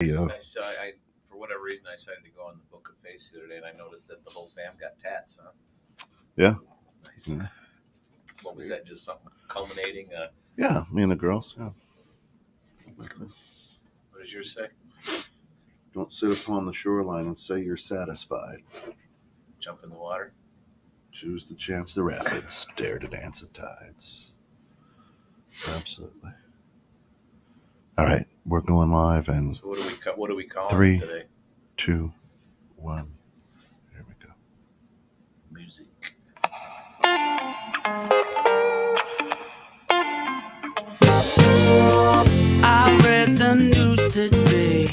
I for whatever reason, I decided to go on the Book of Face the other day, and I noticed that the whole fam got tats, huh? Yeah. Nice. Yeah. What was that, just something culminating? Yeah, me and the girls. Yeah. Cool. What does yours say? Don't sit upon the shoreline and say you're satisfied. Jump in the water. Choose to chance the rapids. Dare to dance the tides. Absolutely. All right, we're going live, and so what do we call 3, it today? 2, 1. Here we go. Music. I read the news today,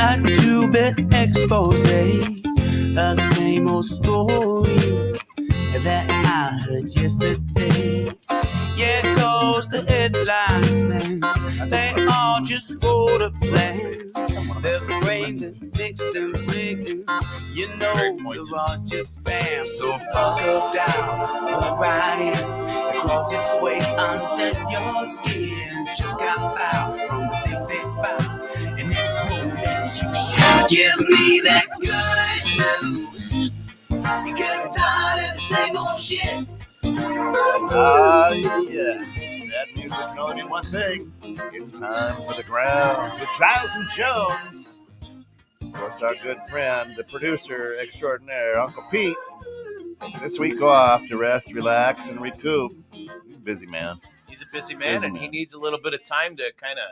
a 2-bit expose of the same old story that I heard yesterday. Yeah, it goes the headlines, man. They all just go to plan. They're framed and fixed and rigged, and you know they're all just spam. So buckle down, plug right in. It crawls its way under your skin. Just got out from the things they spout, and it won't make you shout. Give me that good news, because I'm tired of the same old shit. Yes. That music can only mean one thing. It's time for the grounds with Giles and Jones. Of course, our good friend, the producer extraordinaire, Uncle Pete. This week off to rest, relax, and recoup. He's a busy man. He's a busy man, he needs a little bit of time to kind of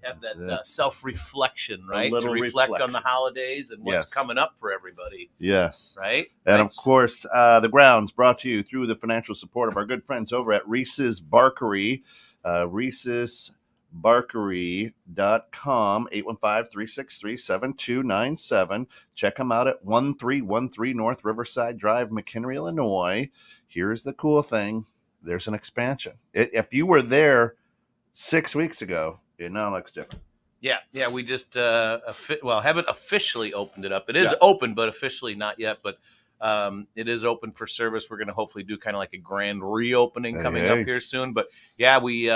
have that self-reflection, right? To reflect on the holidays and what's coming up for everybody. Yes. Right? And of course, the grounds brought to you through the financial support of our good friends over at Reese's Barkery. Reese'sBarkery.com, 815-363-7297. Check them out at 1313 North Riverside Drive, McHenry, Illinois. Here's the cool thing. There's an expansion. If you were there 6 weeks ago, it now looks different. Yeah, we just haven't officially opened it up. It is open, but officially not yet. But it is open for service. We're going to hopefully do kind of like a grand reopening coming up here soon. But yeah, we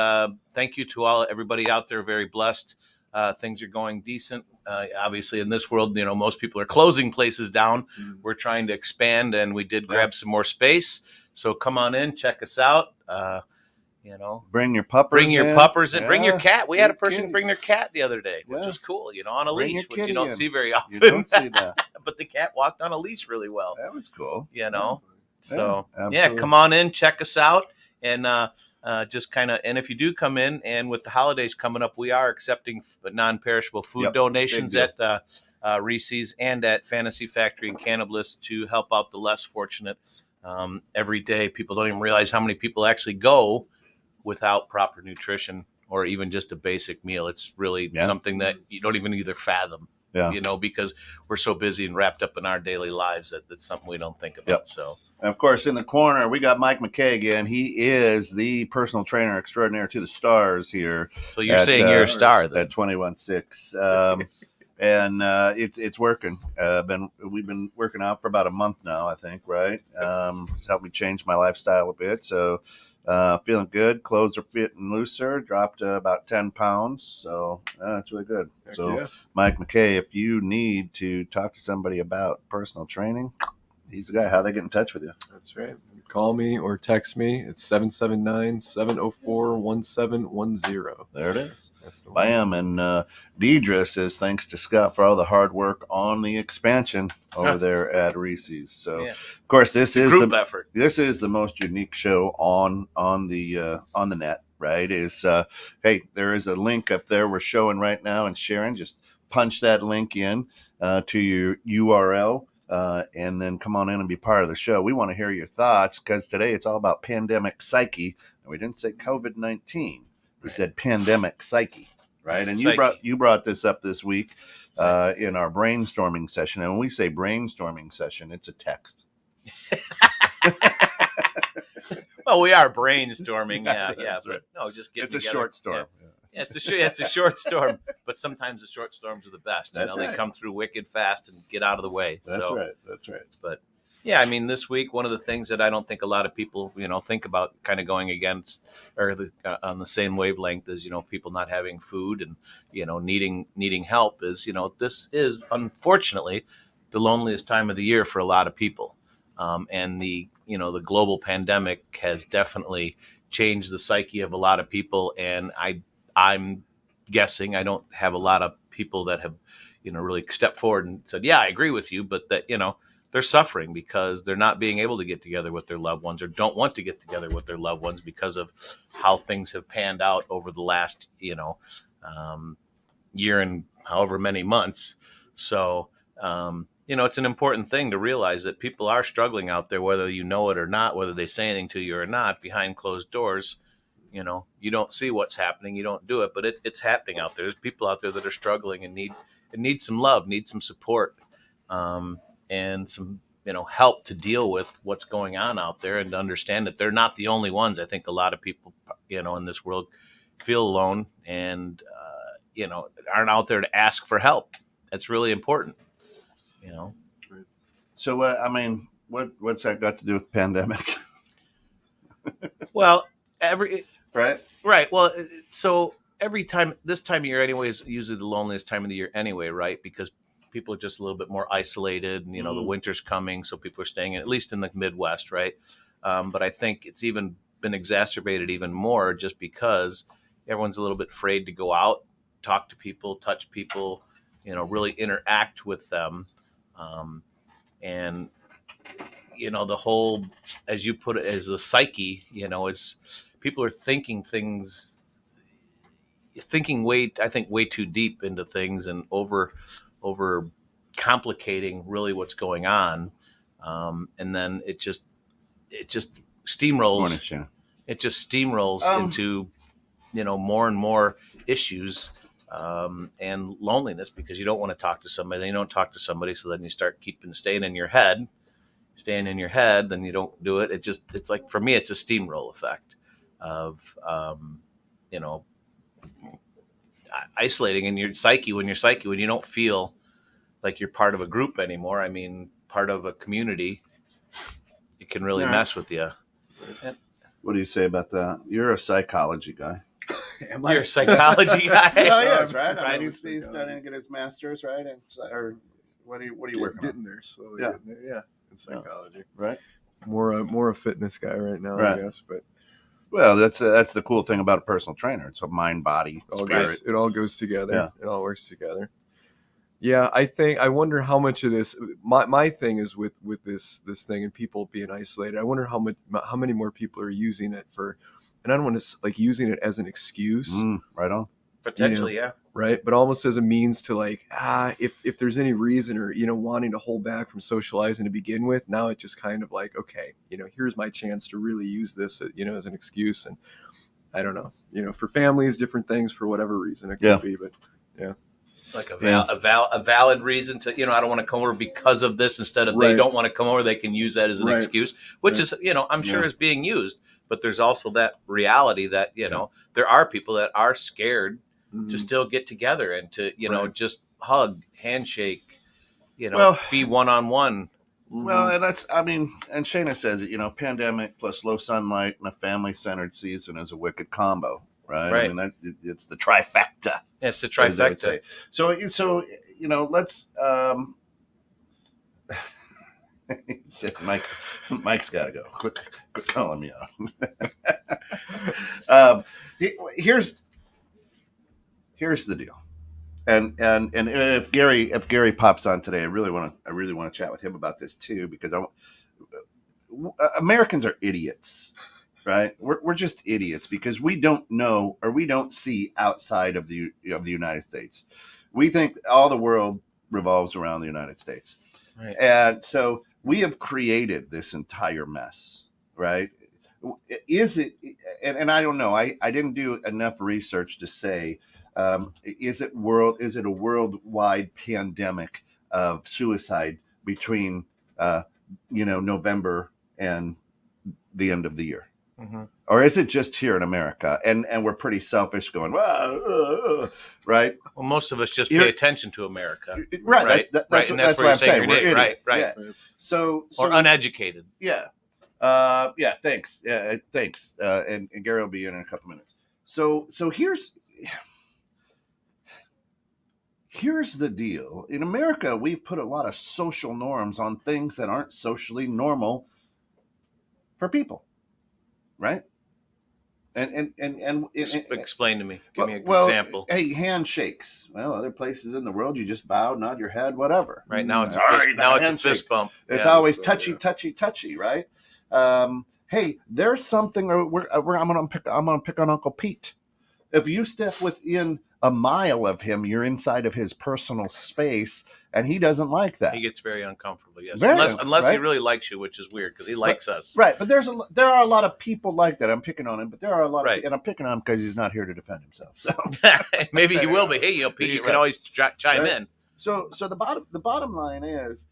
thank you to everybody out there. Very blessed. Things are going decent. Obviously, in this world, most people are closing places down. Mm-hmm. We're trying to expand, and we did grab some more space. So come on in, check us out. Bring your puppers in. Bring your cat. We had a person bring their cat the other day, which was cool, on a leash, which you don't see very often. You don't see that. But the cat walked on a leash really well. That was cool. So come on in, check us out, and just kind of, and if you do come in, and with the holidays coming up, we are accepting non-perishable food donations at Reese's and at Fantasy Factory and Cannibalist to help out the less fortunate. Every day, people don't even realize how many people actually go without proper nutrition or even just a basic meal. It's really something that you don't even either fathom, because we're so busy and wrapped up in our daily lives that that's something we don't think about. Yep. So, and of course, in the corner, we got Mike McKay again. He is the personal trainer extraordinaire to the stars here. So you're saying you're a star then? At 21.6. And it's working. We've been working out for about a month now, I think, right? It's helped me change my lifestyle a bit. So feeling good. Clothes are fitting looser. Dropped about 10 pounds. So it's really good. Mike McKay, if you need to talk to somebody about personal training, he's the guy. How they get in touch with you? That's right. Call me or text me. It's 779-704-1710. There it is. Bam. And Deidre says, thanks to Scott for all the hard work on the expansion over there at Reese's. So, of course, this is group effort. This is the most unique show on the net, right? Hey, there is a link up there we're showing right now and sharing. Just punch that link in to your URL. And then come on in and be part of the show. We want to hear your thoughts because today it's all about pandemic psyche. And we didn't say COVID-19. We said pandemic psyche, right? And you brought this up this week in our brainstorming session. And when we say brainstorming session, it's a text. Well, we are brainstorming. Yeah. Right. No, just get it's together. A short storm. Yeah, it's a short storm, but sometimes the short storms are the best. That's right. They come through wicked fast and get out of the way. That's right. But Yeah, I mean, this week, one of the things that I don't think a lot of people, think about kind of going against or on the same wavelength as, people not having food and, needing help is, this is unfortunately the loneliest time of the year for a lot of people. And the global pandemic has definitely changed the psyche of a lot of people. And I'm guessing I don't have a lot of people that have, really stepped forward and said, yeah, I agree with you, but that, they're suffering because they're not being able to get together with their loved ones or don't want to get together with their loved ones because of how things have panned out over the last, year and however many months. So, it's an important thing to realize that people are struggling out there, whether you know it or not, whether they say anything to you or not, behind closed doors. You don't see what's happening, you don't do it, but it's happening out there. There's people out there that are struggling and need some love, need some support. And some help to deal with what's going on out there and to understand that they're not the only ones. I think a lot of people in this world feel alone and aren't out there to ask for help. That's really important. So I mean, what's that got to do with the pandemic? Well, right. Well, so every time this time of year anyway is usually the loneliest time of the year anyway, right? Because people are just a little bit more isolated and, the winter's coming. So people are staying at least in the Midwest. Right. But I think it's even been exacerbated even more just because everyone's a little bit afraid to go out, talk to people, touch people, really interact with them. And, the whole, as you put it, as the psyche, is people are thinking way too deep into things and over complicating really what's going on. And then it just steamrolls. It just steamrolls into, more and more issues and loneliness because you don't want to talk to somebody. Then you don't talk to somebody. So then you start staying in your head, then you don't do it. It's like, for me, it's a steamroll effect of, isolating in your psyche when you don't feel like you're part of a group anymore. I mean, part of a community, it can really mess with you. What do you say about that? You're a psychology guy. You're a psychology guy. Oh, yes, right. I mean, he's studying to get his master's, right? Or what are you working on? Getting there slowly. Yeah, getting there. Yeah, in psychology. Right. More a fitness guy right now, right. I guess, but. Well, that's the cool thing about a personal trainer. It's a mind, body, spirit. It all goes together. Yeah. It all works together. Yeah, I wonder how much of this. My thing is with this thing and people being isolated. I wonder how many more people are using it for, and I don't want to using it as an excuse. Right on. Potentially, yeah. Right, but almost as a means to if there's any reason or wanting to hold back from socializing to begin with, now it's just kind of like, okay, here's my chance to really use this as an excuse. And I don't know, for families, different things, for whatever reason it could be, but yeah, like a valid reason to I don't want to come over because of this, instead of they don't want to come over, they can use that as an excuse, which is I'm sure is being used. But there's also that reality that there are people that are scared to still get together and to, just hug, handshake, be one-on-one. Well, and and Shayna says it, pandemic plus low sunlight and a family-centered season is a wicked combo, right? I mean, it's the trifecta. It's the trifecta. So, let's, Mike's got to go. Quit calling me out. Here's the deal, and if Gary pops on today, I really want to chat with him about this too, because Americans are idiots, right? We're just idiots because we don't know or we don't see outside of the United States. We think all the world revolves around the United States, right? And so we have created this entire mess, right? Is it? And I don't know. I didn't do enough research to say. Is it a worldwide pandemic of suicide between November and the end of the year? Or is it just here in America? And we're pretty selfish going, right? Well, most of us just pay attention to America. Right. That's what I'm saying. We're idiots. Right. Yeah. So or uneducated. Yeah. Thanks. Thanks. And Gary will be in a couple minutes. So here's the deal. In America, we've put a lot of social norms on things that aren't socially normal for people, right? And explain to me. Give me an example. Hey, handshakes. Well, other places in the world, you just bow, nod your head, whatever. Right now, it's a fist bump. It's always touchy, right? Hey, there's something. I'm gonna pick on Uncle Pete. If you step within a mile of him, you're inside of his personal space, and he doesn't like that. He gets very uncomfortable. Yes, unless he really likes you, which is weird because he likes us. Right, but there are a lot of people like that. I'm picking on him, but there are a lot of, and I'm picking on him because he's not here to defend himself. So maybe he will be. Hey, Pete, you can always chime in. So the bottom line is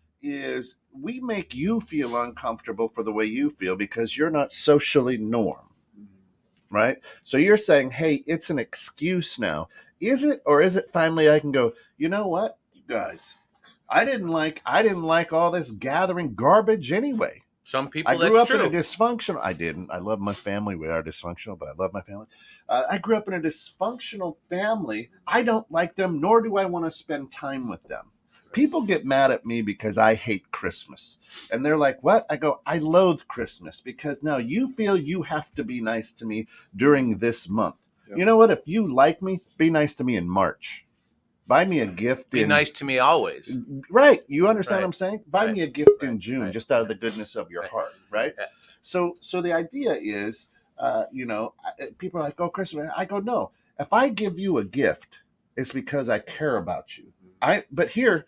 we make you feel uncomfortable for the way you feel because you're not socially norm. Right? So you're saying, hey, it's an excuse now. Is it, or is it finally I can go, you know what, you guys, I didn't like all this gathering garbage anyway. Some people, I grew up in a dysfunctional. I didn't. I love my family. We are dysfunctional, but I love my family. I grew up in a dysfunctional family. I don't like them, nor do I want to spend time with them. People get mad at me because I hate Christmas. And they're like, what? I go, I loathe Christmas because now you feel you have to be nice to me during this month. Yep. You know what? If you like me, be nice to me in March. Buy me a gift. Be nice to me always. Right. You understand what I'm saying? Buy me a gift in June, just out of the goodness of your heart. Right. Yeah. So the idea is, people are like, oh, Christmas. I go, no. If I give you a gift, it's because I care about you. But here,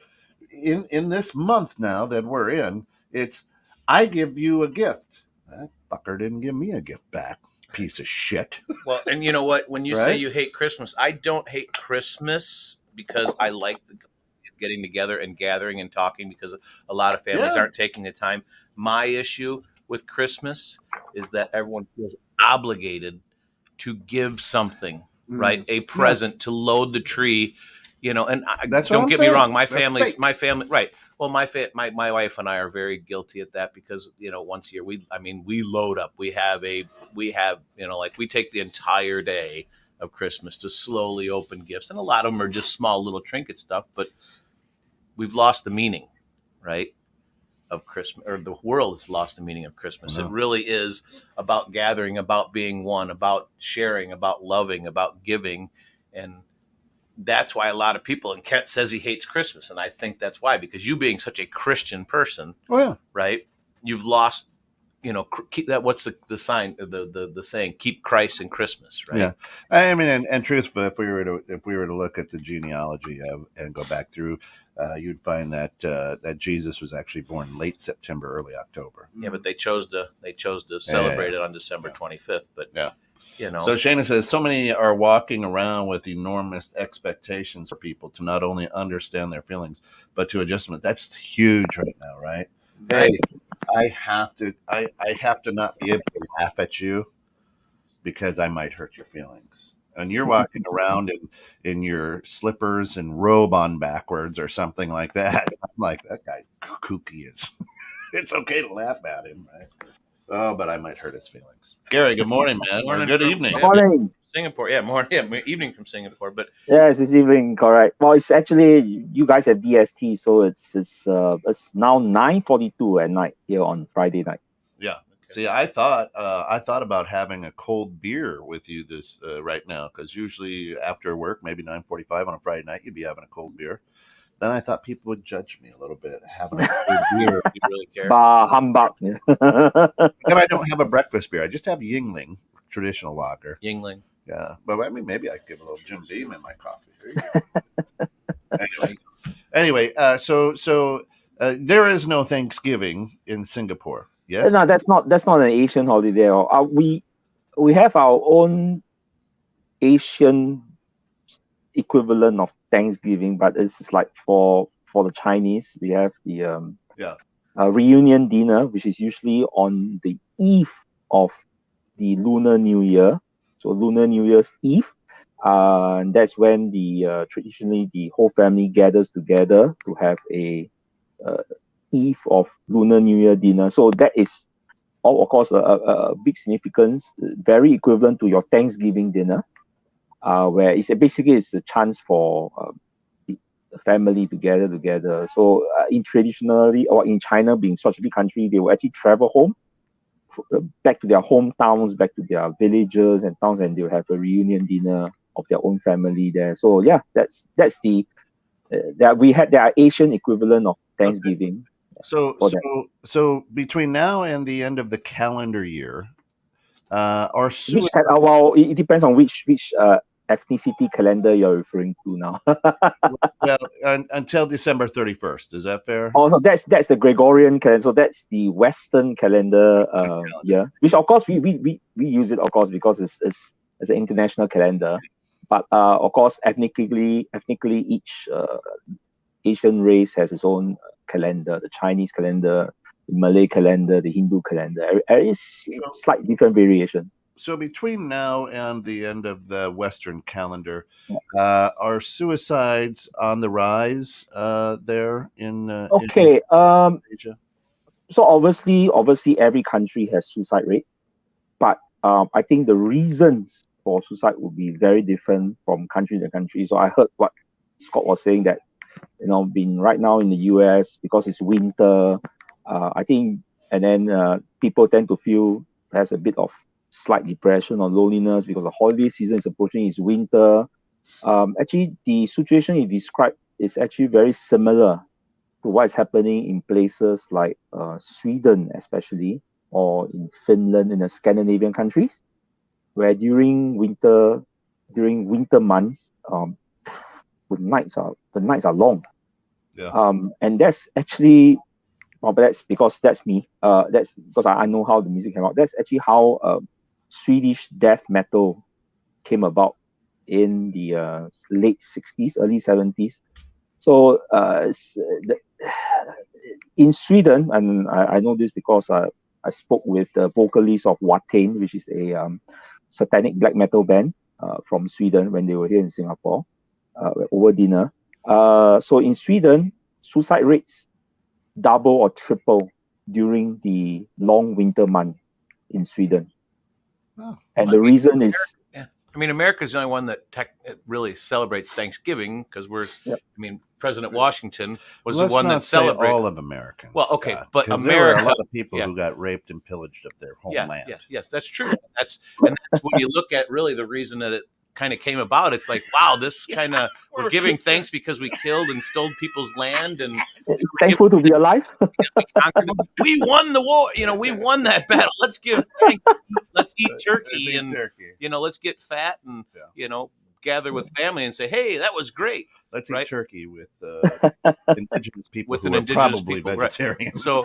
in this month now that we're in, it's I give you a gift. That fucker didn't give me a gift back. Piece of shit. Well, and you know what? When you say you hate Christmas, I don't hate Christmas because I like getting together and gathering and talking because a lot of families aren't taking the time. My issue with Christmas is that everyone feels obligated to give something, right? A present, to load the tree. And don't get me wrong, my family, right? Well, my wife and I are very guilty at that because once a year we load up. We take the entire day of Christmas to slowly open gifts, and a lot of them are just small little trinket stuff. But we've lost the meaning, right, of Christmas, or the world has lost the meaning of Christmas. It really is about gathering, about being one, about sharing, about loving, about giving, and that's why a lot of people, and Kent says he hates Christmas, and I think that's why, because you being such a Christian person, right? You've lost, keep that. What's the sign? The saying, keep Christ in Christmas, right? Yeah, I mean, and truthfully, if we were to look at the genealogy and go back through, you'd find that Jesus was actually born late September, early October. Yeah, but they chose to celebrate it on December 25th. But So Shana says, so many are walking around with enormous expectations for people to not only understand their feelings, but to adjust them. That's huge right now, right? Hey, I have to not be able to laugh at you because I might hurt your feelings. And you're walking around in your slippers and robe on backwards or something like that. I'm like, that guy kooky is. It's okay to laugh at him, right? Oh, but I might hurt his feelings. Gary, good morning, man. Or good evening. Good morning. Singapore. Yeah, morning. Yeah, evening from Singapore. But yes, it's evening, correct. Well, it's actually, you guys have DST, so it's now 9:42 at night here on Friday night. Yeah. Okay. See, I thought about having a cold beer with you this right now, because usually after work, maybe 9:45 on a Friday night, you'd be having a cold beer. Then I thought people would judge me a little bit having a cold beer. If you really care. Bah, humbug. Then I don't have a breakfast beer. I just have Yingling, traditional lager. Yingling. Yeah, but I mean, maybe I could give a little Jim Beam in my coffee. Anyway, so there is no Thanksgiving in Singapore. Yes. No, that's not an Asian holiday. We have our own Asian equivalent of Thanksgiving, but it's just like for the Chinese, we have the reunion dinner, which is usually on the eve of the Lunar New Year. So Lunar New Year's Eve. And that's when traditionally the whole family gathers together to have a eve of Lunar New Year dinner. So that is, of course, a big significance, very equivalent to your Thanksgiving dinner, where it's a chance for the family to gather together. So in China, being such a big country, they will actually travel home, back to their hometowns, back to their villages and towns, and they'll have a reunion dinner of their own family there. So yeah, that's the that we had their Asian equivalent of Thanksgiving. So between now and the end of the calendar year, it depends on which ethnicity calendar you're referring to now. well, until December 31st. Is that fair? Oh, so that's the Gregorian calendar. So that's the Western calendar year, which of course we use it, of course, because it's an international calendar. But of course, ethnically, each Asian race has its own calendar. The Chinese calendar, the Malay calendar, the Hindu calendar. It's slight different variation. So between now and the end of the Western calendar, are suicides on the rise there in Asia? So obviously every country has suicide rate, but I think the reasons for suicide would be very different from country to country. So I heard what Scott was saying, that being right now in the US, because it's winter, I think, and then people tend to feel perhaps a bit of slight depression or loneliness because the holiday season is approaching. It's winter. Actually, the situation you described is actually very similar to what is happening in places like Sweden, especially, or in Finland, in the Scandinavian countries, where during winter months, the nights are long. Yeah. And that's actually, but that's because that's me. That's because I know how the music came out. That's actually how Swedish death metal came about in the late 60s, early 70s. So in Sweden, and I know this because I spoke with the vocalist of Watain, which is a satanic black metal band from Sweden, when they were here in Singapore over dinner. So in Sweden, suicide rates double or triple during the long winter month in Sweden. Oh, and the reason is, America's the only one that really celebrates Thanksgiving, because President Washington was the one that celebrated. All of Americans. Well, okay, but America, there were a lot of people who got raped and pillaged of their homeland. Yes, that's true. That's when you look at really the reason that it kind of came about. It's like, wow, this kind of, we're giving thanks because we killed and stole people's land, and thankful to be alive. We won the war. We won that battle. Let's give thanks. Let's eat turkey and let's get fat and gather with family and say, hey, that was great. Let's eat turkey with indigenous people who are probably vegetarians. Right. So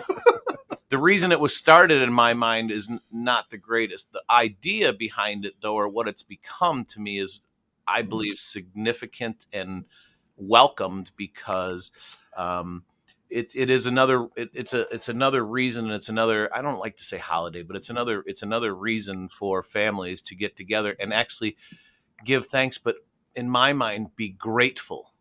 the reason it was started in my mind is not the greatest. The idea behind it, though, or what it's become to me, is, I believe, significant and welcomed, because it is another. It's another reason, and it's another. I don't like to say holiday, but it's another reason for families to get together and actually give thanks. But in my mind, be grateful.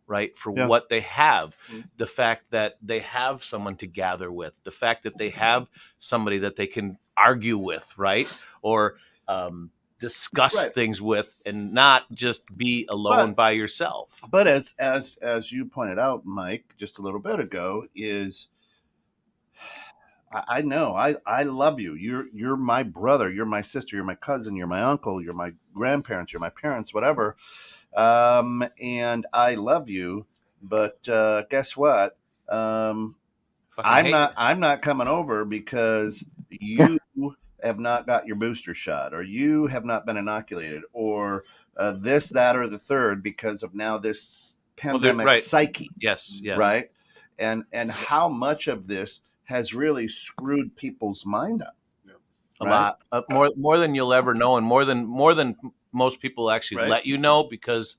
Right, for what they have, the fact that they have someone to gather with, the fact that they have somebody that they can argue with, right, or discuss things with, and not just be alone by yourself. But as you pointed out, Mike, just a little bit ago, is I know I love you. You're my brother. You're my sister. You're my cousin. You're my uncle. You're my grandparents. You're my parents. Whatever. And I love you, but guess what? I'm not coming over because you have not got your booster shot, or you have not been inoculated, or this, that, or the third, because of now this pandemic psyche. Yes. Right. And how much of this has really screwed people's mind up? A lot, more than you'll ever know, and more than most people actually let you know, because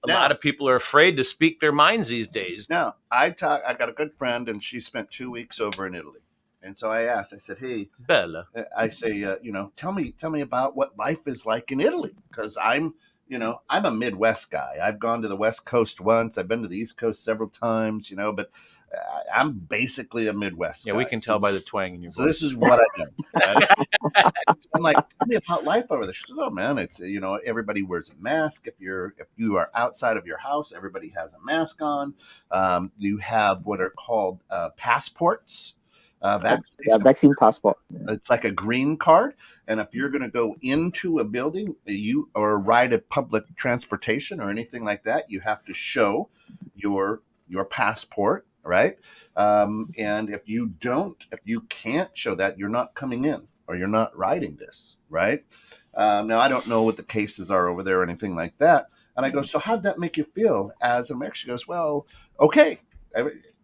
a lot of people are afraid to speak their minds these days. Now, I got a good friend, and she spent 2 weeks over in Italy. And so I said, hey, Bella. I say, tell me about what life is like in Italy, because I'm a Midwest guy. I've gone to the West Coast once. I've been to the East Coast several times, but I'm basically a Midwest guy. We can tell by the twang in your voice. So this is what I do. Right? I'm like, tell me about life over there. She goes, oh man, it's everybody wears a mask. If you are outside of your house, everybody has a mask on. You have what are called passports. Vaccine passport. It's like a green card, and if you're going to go into a building, or ride a public transportation or anything like that, you have to show your passport, right? And if you can't show that, you're not coming in, or you're not riding this, right? Now I don't know what the cases are over there or anything like that. And I go, so how'd that make you feel as an American? She goes, well, okay.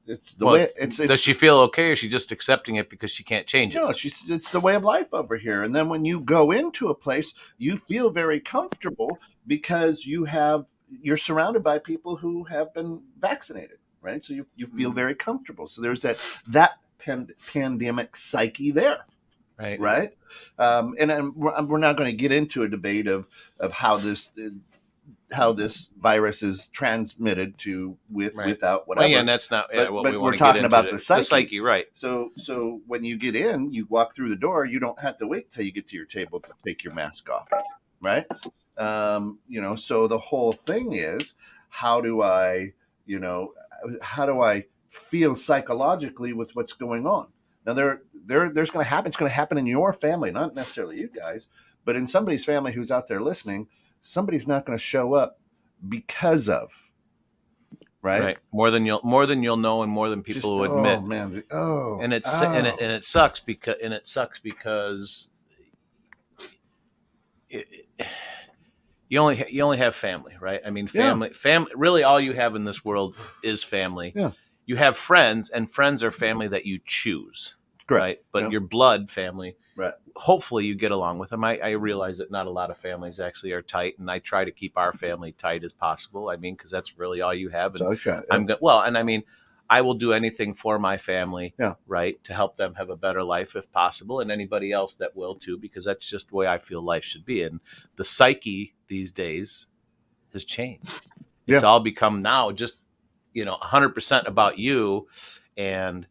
It's the way it's. Does she feel okay, or is she just accepting it because she can't change it? No, it's the way of life over here. And then when you go into a place, you feel very comfortable because you're surrounded by people who have been vaccinated, right? So you feel very comfortable. So there's that pandemic psyche there, right? And we're not going to get into a debate of how this virus is transmitted without whatever. Well, yeah, and that's not. Yeah, but we're talking about the psyche. The psyche, right? So when you get in, you walk through the door. You don't have to wait till you get to your table to take your mask off, right? So the whole thing is, how do I feel psychologically with what's going on? Now there's going to happen. It's going to happen in your family, not necessarily you guys, but in somebody's family who's out there listening. Somebody's not going to show up because of, right? More than you'll know, and more than people will admit. Oh man! And it sucks because you only have family, right? I mean, family. Really, all you have in this world is family. Yeah. You have friends, and friends are family that you choose, right? But your blood family. Right. Hopefully you get along with them. I realize that not a lot of families actually are tight, and I try to keep our family tight as possible. I mean, because that's really all you have. And and I mean, I will do anything for my family, right, to help them have a better life if possible, and anybody else that will too, because that's just the way I feel life should be. And the psyche these days has changed. It's all become now just 100% about you, and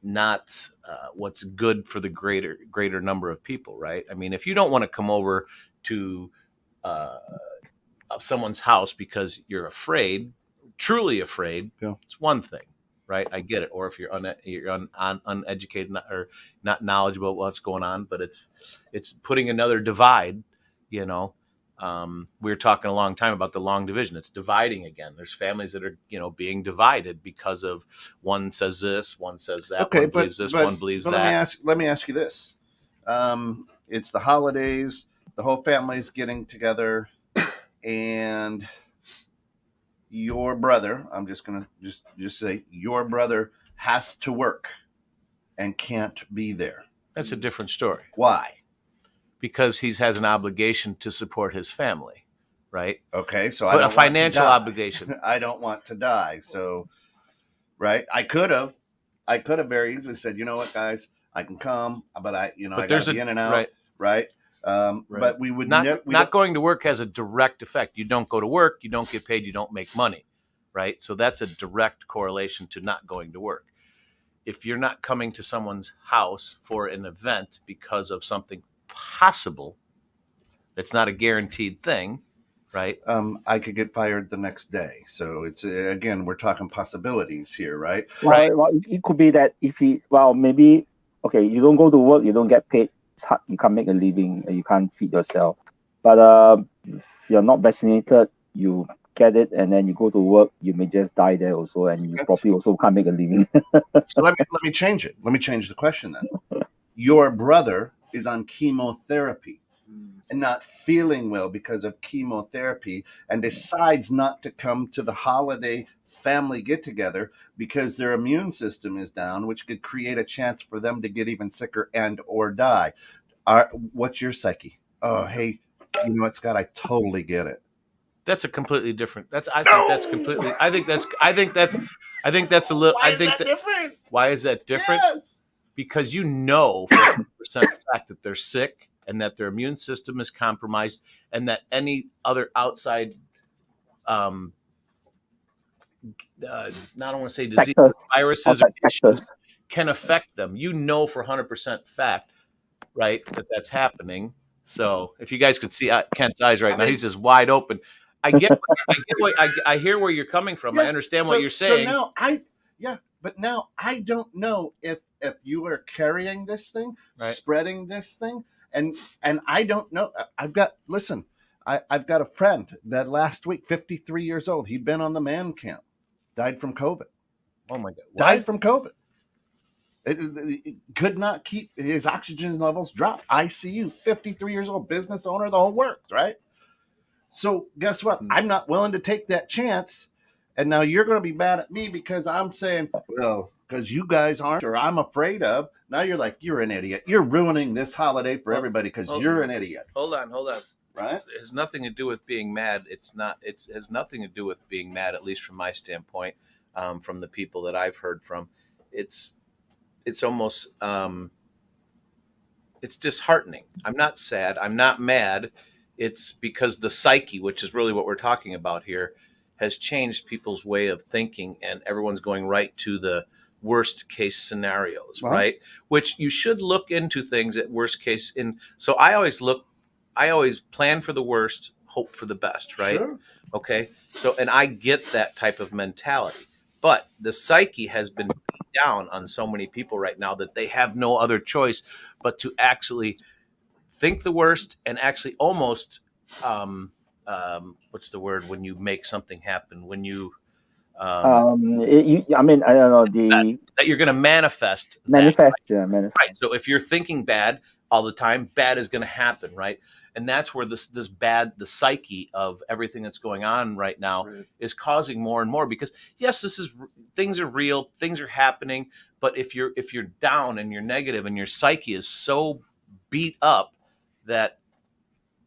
not what's good for the greater number of people, right? I mean, if you don't want to come over to someone's house because you're afraid, truly afraid, it's one thing, right? I get it. Or if you're uneducated or not knowledgeable about what's going on, but it's putting another divide, we were talking a long time about the long division. It's dividing again. There's families that are, being divided because of one says this, one says that, one believes this, one believes that. Let me ask you this. It's the holidays, the whole family's getting together, and your brother, I'm just going to just say your brother has to work and can't be there. That's a different story. Why? Because he has an obligation to support his family, right? Okay, so a financial obligation. I don't want to die, so right. I could have very easily said, you know what, guys, I can come, but I got to be in and out, right? But we would not going to work has a direct effect. You don't go to work, you don't get paid, you don't make money, right? So that's a direct correlation to not going to work. If you're not coming to someone's house for an event because of something possible, it's not a guaranteed thing, right? I could get fired the next day. So it's again, we're talking possibilities here, right? Right. Well, it could be that maybe you don't go to work, you don't get paid. It's hard. You can't make a living, you can't feed yourself. But if you're not vaccinated, you get it, and then you go to work, you may just die there also, and you probably also can't make a living. So let me change it. Let me change the question then. Your brother is on chemotherapy and not feeling well because of chemotherapy, and decides not to come to the holiday family get-together because their immune system is down, which could create a chance for them to get even sicker and or die. What's your psyche? Oh, hey, you know what, Scott? I totally get it. That's a completely different. I think I think that's a little. Why is that different? Why is that different? Yes. Because you know for 100% fact that they're sick and that their immune system is compromised, and that any other outside, not I don't want to say disease, viruses or issues can affect them. You know for 100% fact, right, that that's happening. So if you guys could see Kent's eyes right now, he's just wide open. I hear where you're coming from. I understand what you're saying. So now but now I don't know if you are carrying this thing, spreading this thing, and I don't know. I've got a friend that last week, 53 years old, he'd been on the man camp, died from COVID. Oh my God! Died from COVID. It could not keep his oxygen levels dropped. ICU, 53 years old, business owner, the whole works, right? So guess what? I'm not willing to take that chance. And now you're going to be mad at me because I'm saying, well, because you guys aren't, or I'm afraid of. Now you're like, you're an idiot. You're ruining this holiday for everybody because you're an idiot. Hold on. Right? It has nothing to do with being mad. It has nothing to do with being mad, at least from my standpoint, from the people that I've heard from. It's almost, it's disheartening. I'm not sad. I'm not mad. It's because the psyche, which is really what we're talking about here, has changed people's way of thinking, and everyone's going right to the worst case scenarios, right? Which you should look into things at worst case. So I always plan for the worst, hope for the best, right? Sure. Okay. So, and I get that type of mentality, but the psyche has been beat down on so many people right now that they have no other choice but to actually think the worst and actually almost, what's the word when you make something happen? When you, I don't know, that you're going to manifest. Manifest. Right. So if you're thinking bad all the time, bad is going to happen, right? And that's where the psyche of everything that's going on right now is causing more and more, because yes, things are real, things are happening. But if you're down and you're negative and your psyche is so beat up that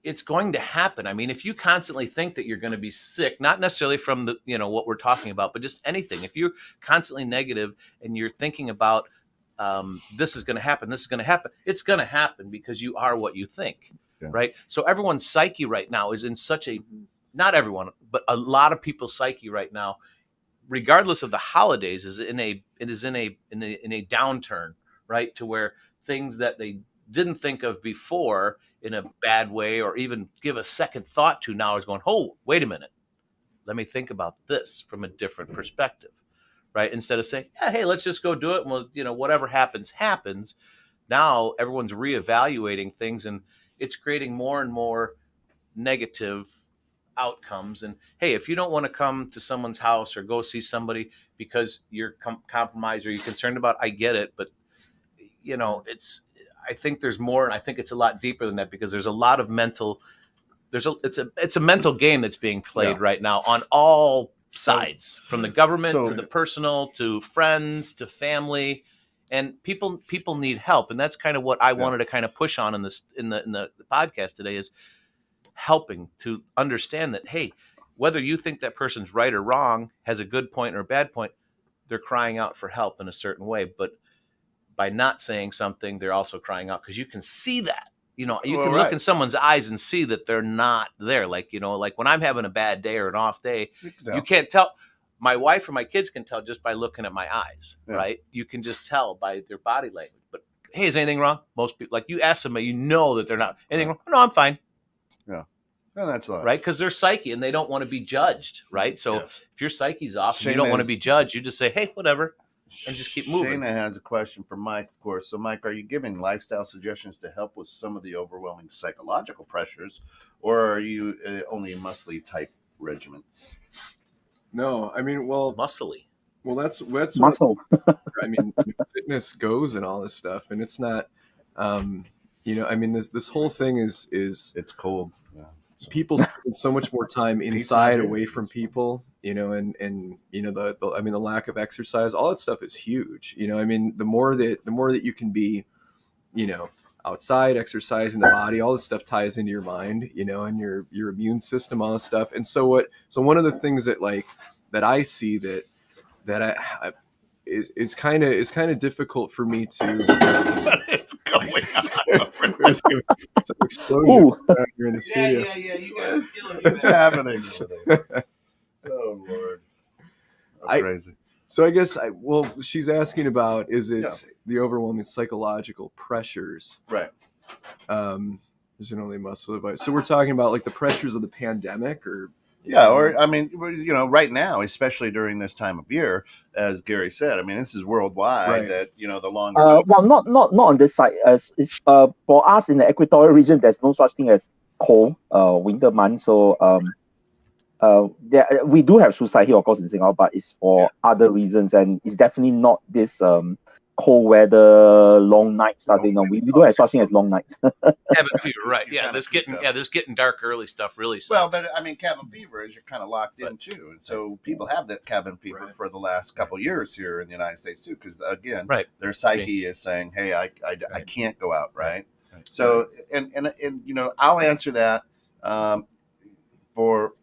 it's going to happen. I mean, if you constantly think that you're going to be sick, not necessarily from the, what we're talking about, but just anything, if you're constantly negative and you're thinking about, this is going to happen, it's going to happen because you are what you think. Yeah. Right. So everyone's psyche right now is in not everyone, but a lot of people's psyche right now, regardless of the holidays, is in a downturn, right? To where things that they didn't think of before in a bad way or even give a second thought to now is going, oh, wait a minute. Let me think about this from a different perspective, right? Instead of saying, yeah, hey, let's just go do it. And well, whatever happens. Now everyone's reevaluating things, and it's creating more and more negative outcomes. And hey, if you don't want to come to someone's house or go see somebody because you're compromised or you're concerned about, I get it. But, I think there's more, and I think it's a lot deeper than that, because there's a lot of it's a mental game that's being played right now on all sides, from the government to the personal, to friends, to family. And people need help, and that's kind of what I wanted to kind of push on in the podcast today, is helping to understand that, hey, whether you think that person's right or wrong, has a good point or a bad point, they're crying out for help in a certain way. But by not saying something, they're also crying out, because you can see that. You can look in someone's eyes and see that they're not there. Like when I'm having a bad day or an off day, you can't tell. My wife or my kids can tell just by looking at my eyes, right? You can just tell by their body language. But hey, is anything wrong? Most people, like, you ask somebody, that they're not anything wrong. No, I'm fine. Yeah, and that's all right, because they're psyche and they don't want to be judged, right? So if your psyche's off and you don't want to be judged, you just say, hey, whatever, and just keep moving. Shayna has a question for Mike, of course. So, Mike, are you giving lifestyle suggestions to help with some of the overwhelming psychological pressures, or are you only muscly type regimens? No, I mean, muscly. Well, that's muscle. Fitness goes and all this stuff, and it's not. This whole thing is it's cold. Yeah. People spend so much more time inside, away from people. The lack of exercise, all that stuff is huge. The more that you can be, outside, exercising the body, all this stuff ties into your mind, and your immune system, all this stuff. And so one of the things that I see that that I is kind of difficult for me to. What is going on? There's some explosion here in the studio. Yeah. You guys are killing me. What's happening over there? Oh Lord, crazy. So I guess she's asking about, is it the overwhelming psychological pressures? Right. Is it only muscle advice? So we're talking about like the pressures of the pandemic, or or I mean, right now, especially during this time of year, as Gary said, I mean, this is worldwide. Right. That the longer. Well, not on this side. As it's for us in the equatorial region, there's no such thing as cold winter months. So we do have suicide here, of course, in Singapore, but it's for other reasons, and it's definitely not this cold weather, long nights. We don't have such thing as long nights. Cabin fever, right? Yeah, this getting dark early stuff really sucks. Well, but I mean, cabin fever is you're kind of locked in too, and so people have that cabin fever for the last couple of years here in the United States too, because again, their psyche is saying, "Hey, I can't go out," right? So, and I'll answer that for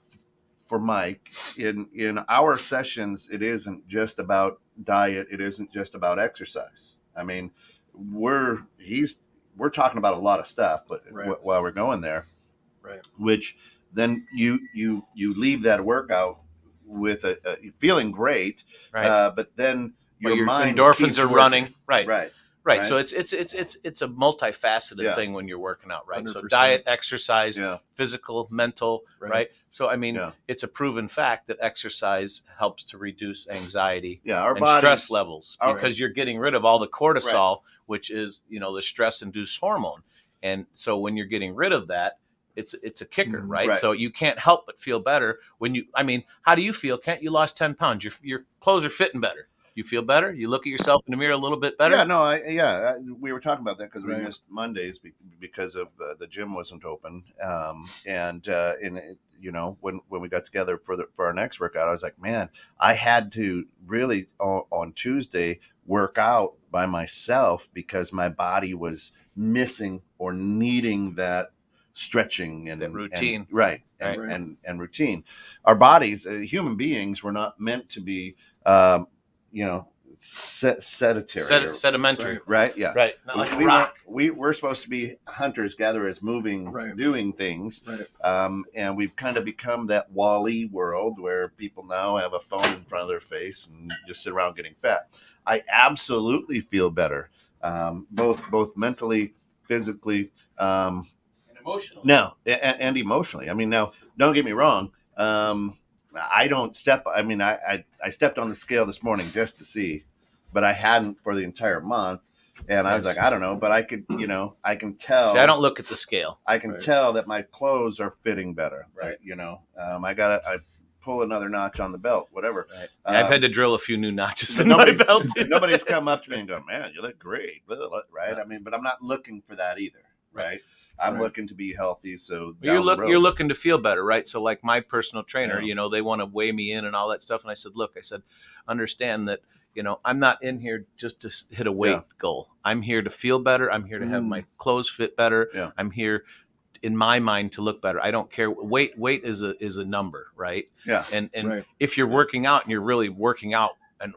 Mike in our sessions. It isn't just about diet. It isn't just about exercise. I mean, we're talking about a lot of stuff, but while we're going there, which then you leave that workout with a feeling great, but then your mind endorphins are running, Right. So it's a multifaceted thing when you're working out, right? 100%. So diet, exercise, physical, mental, right? So I mean, it's a proven fact that exercise helps to reduce anxiety and stress levels, because you're getting rid of all the cortisol, which is the stress-induced hormone. And so when you're getting rid of that, it's a kicker, right? So you can't help but feel better how do you feel? Kent, you lost 10 pounds. Your clothes are fitting better. You feel better? You look at yourself in the mirror a little bit better? Yeah, we were talking about that because we missed Mondays because of the gym wasn't open. When we got together for our next workout, I was like, man, I had to really on Tuesday work out by myself because my body was missing or needing that stretching and routine, and routine. Our bodies, human beings, were not meant to be. Sedimentary, right? Yeah, right. Not like rock. We're supposed to be hunters, gatherers, moving, doing things, and we've kind of become that Wall-E world where people now have a phone in front of their face and just sit around getting fat. I absolutely feel better, both mentally, physically, and emotionally. No, and emotionally. I mean, now don't get me wrong. I don't step. I mean, I stepped on the scale this morning just to see, but I hadn't for the entire month, and I was like, I don't know, but I could, I can tell. See, I don't look at the scale. I can tell that my clothes are fitting better. Right. I pull another notch on the belt, whatever. Right. I've had to drill a few new notches in my belt. Nobody's come up to me and go, man, you look great, right? I mean, but I'm not looking for that either, right? I'm looking to be healthy, so you're looking to feel better, right? So, like my personal trainer, they want to weigh me in and all that stuff, and I said, understand that, I'm not in here just to hit a weight goal. I'm here to feel better. I'm here to have my clothes fit better. Yeah. I'm here, in my mind, to look better. I don't care. Weight is a number, right? Yeah. And if you're working out and you're really working out and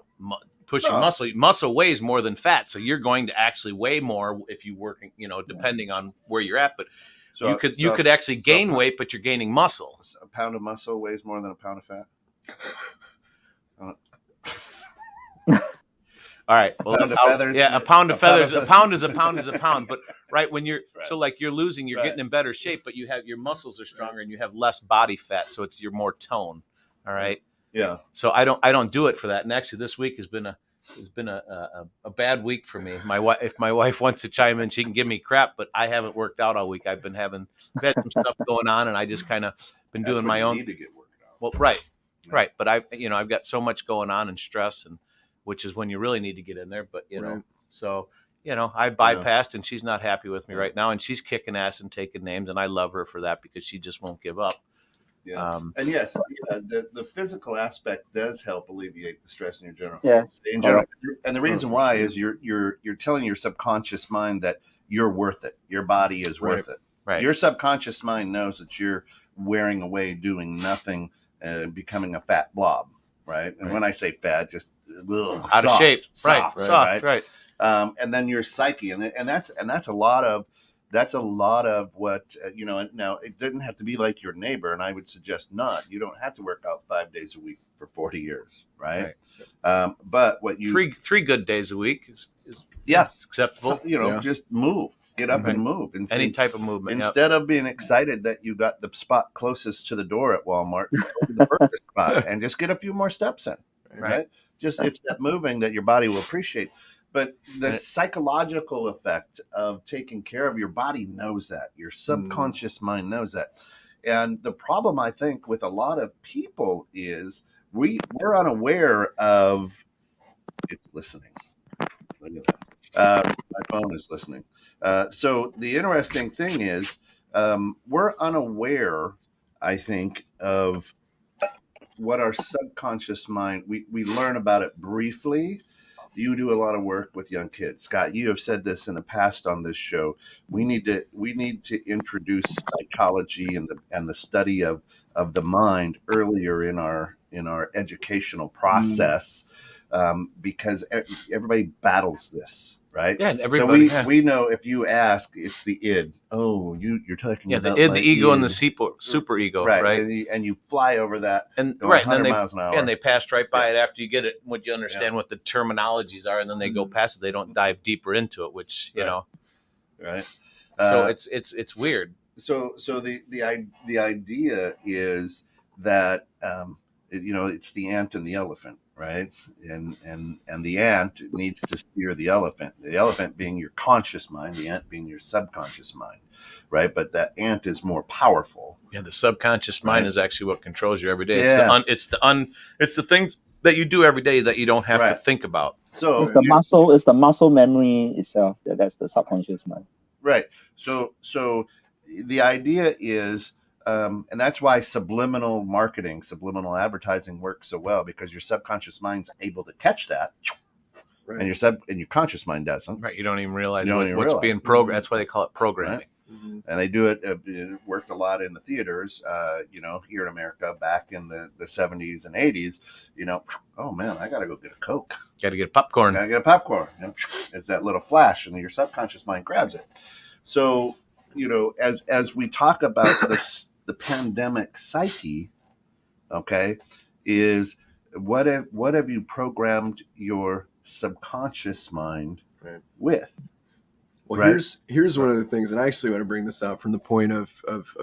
pushing muscle weighs more than fat, so you're going to actually weigh more if you working, depending on where you're at. But you could actually gain weight, but you're gaining muscle. A pound of muscle weighs more than a pound of fat. All right. Well, a pound of feathers. A pound is a pound. But when you're so like you're losing, you're getting in better shape, but you have your muscles are stronger and you have less body fat, so you're more tone. All right. Yeah. So I don't do it for that. And actually, this week has been a bad week for me. If my wife wants to chime in, she can give me crap. But I haven't worked out all week. I've had some stuff going on, and I just kind of been doing my own. Need to get worked out. Well, right. But I've got so much going on and stress, and which is when you really need to get in there. But so I bypassed, and she's not happy with me right now, and she's kicking ass and taking names, and I love her for that because she just won't give up. Yeah. And yes, the physical aspect does help alleviate the stress in your general. Yes. In general. And the reason why is you're telling your subconscious mind that you're worth it. Your body is worth it. Right. Your subconscious mind knows that you're wearing away, doing nothing, becoming a fat blob. Right. And when I say fat, just out of shape, soft, right. And then your psyche, and that's a lot of what Now it didn't have to be like your neighbor, and I would suggest not. You don't have to work out 5 days a week for 40 years, right? But what you three good days a week is acceptable. So, just move. Get up and move. Any type of movement. Instead of being excited that you got the spot closest to the door at Walmart, go to the burger spot and just get a few more steps in. Right? Just it's that moving that your body will appreciate. But the psychological effect of taking care of your body knows that. Your subconscious mind knows that. And the problem, I think, with a lot of people is we're unaware of it's listening. Look at that. My phone is listening. So the interesting thing is we're unaware, I think, of what our subconscious mind, we learn about it briefly. You do a lot of work with young kids. Scott, you have said this in the past on this show. We need to introduce psychology and the study of the mind earlier in our educational process, because everybody battles this. Right. Yeah, and everybody. So we know if you ask, it's the id. Oh, you're talking about the id, the ego, and the super ego, right? And you fly over that, and going 100 miles an hour. And they passed right by it after you get it. What you understand what the terminologies are, and then they go past it. They don't dive deeper into it, which right. So it's weird. So the idea is that it's the ant and the elephant. Right. And the ant needs to steer the elephant being your conscious mind, the ant being your subconscious mind. Right. But that ant is more powerful. Yeah. The subconscious mind is actually what controls you every day. It's the things that you do every day that you don't have to think about. So it's the muscle memory itself. That's the subconscious mind. Right. So the idea is, and that's why subliminal marketing, subliminal advertising works so well, because your subconscious mind's able to catch that, and your conscious mind doesn't. Right, you don't even realize what's being programmed. That's why they call it programming. Right? Mm-hmm. And they do it. It worked a lot in the theaters, here in America back in the 70s and 80s. Oh man, I got to go get a Coke. Got to get popcorn. Got to get a popcorn. It's that little flash, and your subconscious mind grabs it. So as we talk about this. The pandemic psyche, is what have you programmed your subconscious mind with? Well, here's one of the things, and I actually want to bring this out from the point of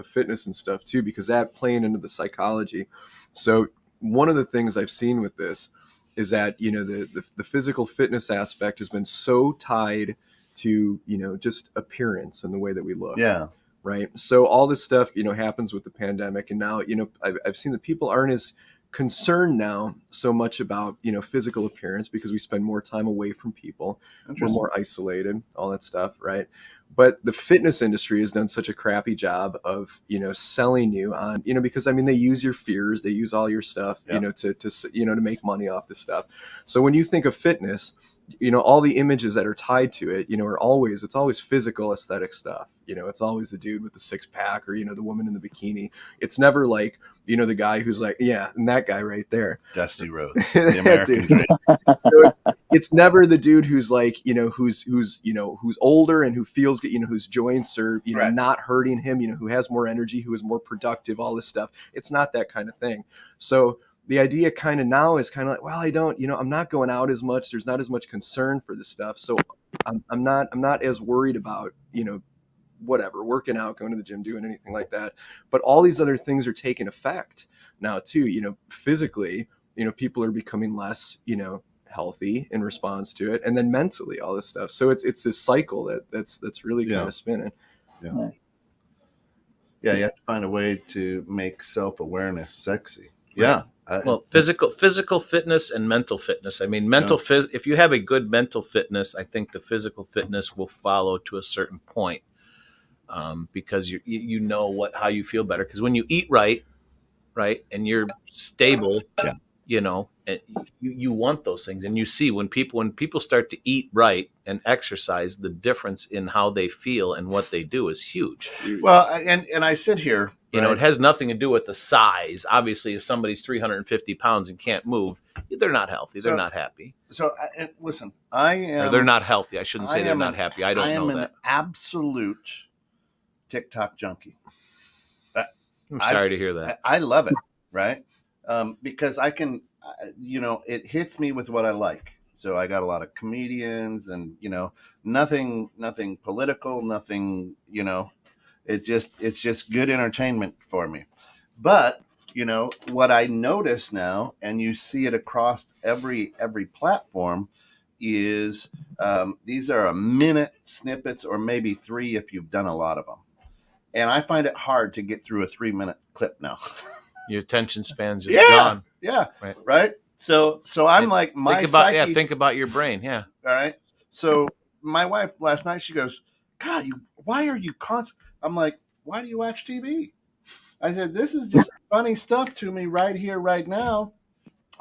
fitness and stuff too, because that playing into the psychology. So one of the things I've seen with this is that the physical fitness aspect has been so tied to just appearance and the way that we look. Yeah. Right. So all this stuff, happens with the pandemic. And now, I've seen that people aren't as concerned now so much about, physical appearance because we spend more time away from people. We're more isolated, all that stuff. Right. But the fitness industry has done such a crappy job of, selling you on, because they use your fears, they use all your stuff, to make money off this stuff. So when you think of fitness, all the images that are tied to it, it's always physical aesthetic stuff. It's always the dude with the 6-pack or, the woman in the bikini. It's never like, the guy who's like, yeah, and that guy right there. Dusty Rhodes, the American dream. So it's never the dude who's like, who's older and who feels good, whose joints are, not hurting him, who has more energy, who is more productive, all this stuff. It's not that kind of thing. So the idea kind of now is kind of like, well, I don't, I'm not going out as much. There's not as much concern for this stuff. So I'm not as worried about, whatever, working out, going to the gym, doing anything like that. But all these other things are taking effect now too, physically, people are becoming less, healthy in response to it. And then mentally, all this stuff. So it's this cycle that's really kind of spinning. Yeah. Yeah. You have to find a way to make self-awareness sexy. Yeah. Well, physical fitness and mental fitness. If you have a good mental fitness, I think the physical fitness will follow to a certain point, because you know how you feel better. Because when you eat right, and you're stable, you know, and you want those things, and you see when people start to eat right and exercise, the difference in how they feel and what they do is huge. Well, and I sit here, you know, it has nothing to do with the size. Obviously, if somebody's 350 pounds and can't move, they're not healthy. They're not happy. So listen, I am. Or they're not healthy. I shouldn't say they're not happy. I don't know that. I am an absolute TikTok junkie. I'm sorry to hear that. I love it, right? Because I can, you know, it hits me with what I like. So I got a lot of comedians, and you know, nothing political, nothing, you know, it's just good entertainment for me. But you know what I notice now, and you see it across every platform, is these are a minute snippets, or maybe 3 if you've done a lot of them. And I find it hard to get through a 3-minute clip now. Your attention spans are gone. Yeah. Right. So I'm like, think about your brain. Yeah. All right. So my wife last night, she goes, God, why are you constant? I'm like, why do you watch TV? I said, this is just funny stuff to me right here, right now.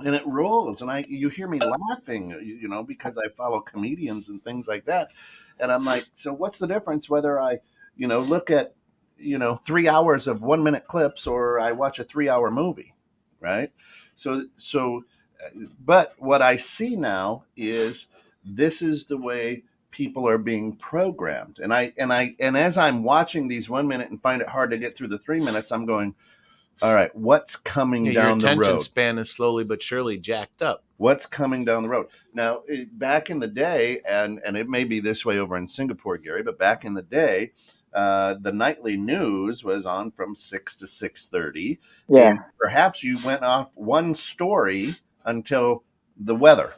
And it rolls. And you hear me laughing, you know, because I follow comedians and things like that. And I'm like, so what's the difference whether I, you know, look at, you know, 3 hours of 1-minute clips, or I watch a 3-hour movie, right? So, but what I see now is this is the way people are being programmed, and as I'm watching these 1 minute and find it hard to get through the 3 minutes, I'm going, all right, what's coming down the road? Your attention span is slowly but surely jacked up. What's coming down the road? Now, back in the day, and it may be this way over in Singapore, Gary, but back in the day, the nightly news was on from 6 to 6:30. Yeah. And perhaps you went off one story until the weather,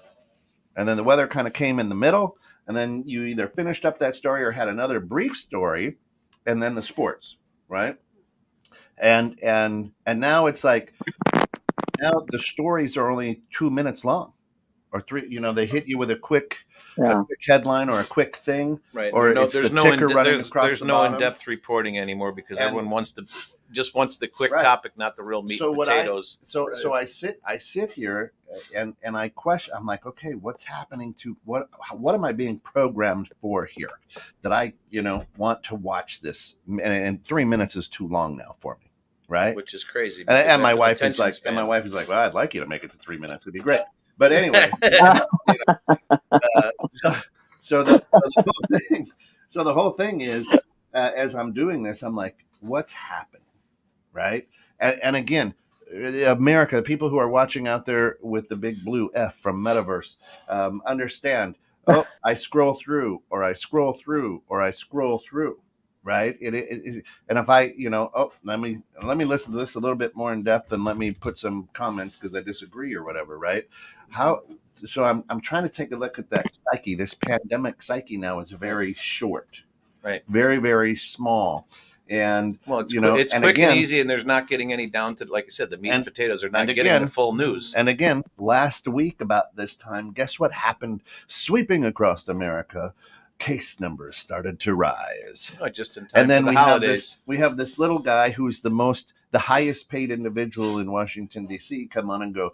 and then the weather kind of came in the middle, and then you either finished up that story or had another brief story, and then the sports, right? And now it's like, now the stories are only 2 minutes long, or 3. You know, they hit you with a quick headline or a quick thing, right? Or there's no in-depth reporting anymore, because everyone wants the quick topic, not the real meat and potatoes. So I sit here and I question. I'm like, okay, what's happening to what am I being programmed for here? That I, you know, want to watch this, and 3 minutes is too long now for me, right? Which is crazy. And my wife is like, well, I'd like you to make it to 3 minutes. It'd be great. But anyway, so the whole thing is, as I'm doing this, I'm like, what's happening, right? And again, America, people who are watching out there with the big blue F from Metaverse, understand. Oh, I scroll through, or I scroll through, or I scroll through. Right. And if I, you know, let me listen to this a little bit more in depth, and let me put some comments because I disagree or whatever. Right. So I'm trying to take a look at that psyche. This pandemic psyche now is very short. Right. Very, very small. And it's quick and easy, and there's not getting any down to, like I said, the meat and potatoes are not getting the full news. And again, last week about this time, guess what happened? Sweeping across America, case numbers started to rise. Just in time. And then we have this little guy who's the highest paid individual in Washington D.C. come on and go,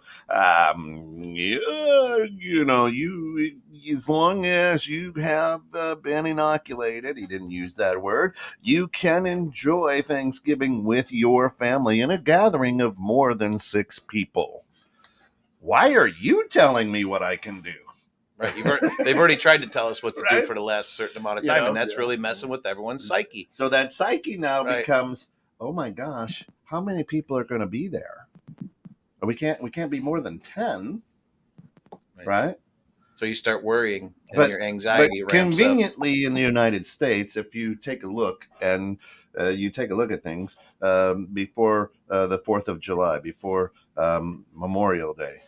you know, you, as long as you have been inoculated, he didn't use that word, you can enjoy Thanksgiving with your family in a gathering of more than 6 people. Why are you telling me what I can do? Right. They've already tried to tell us what to do for the last certain amount of time, and that's really messing with everyone's psyche. So that psyche now becomes, oh my gosh, how many people are going to be there? We can't be more than 10, right? So you start worrying, and your anxiety ramps conveniently up. In the United States, if you take a look and at things before the 4th of July, before Memorial Day,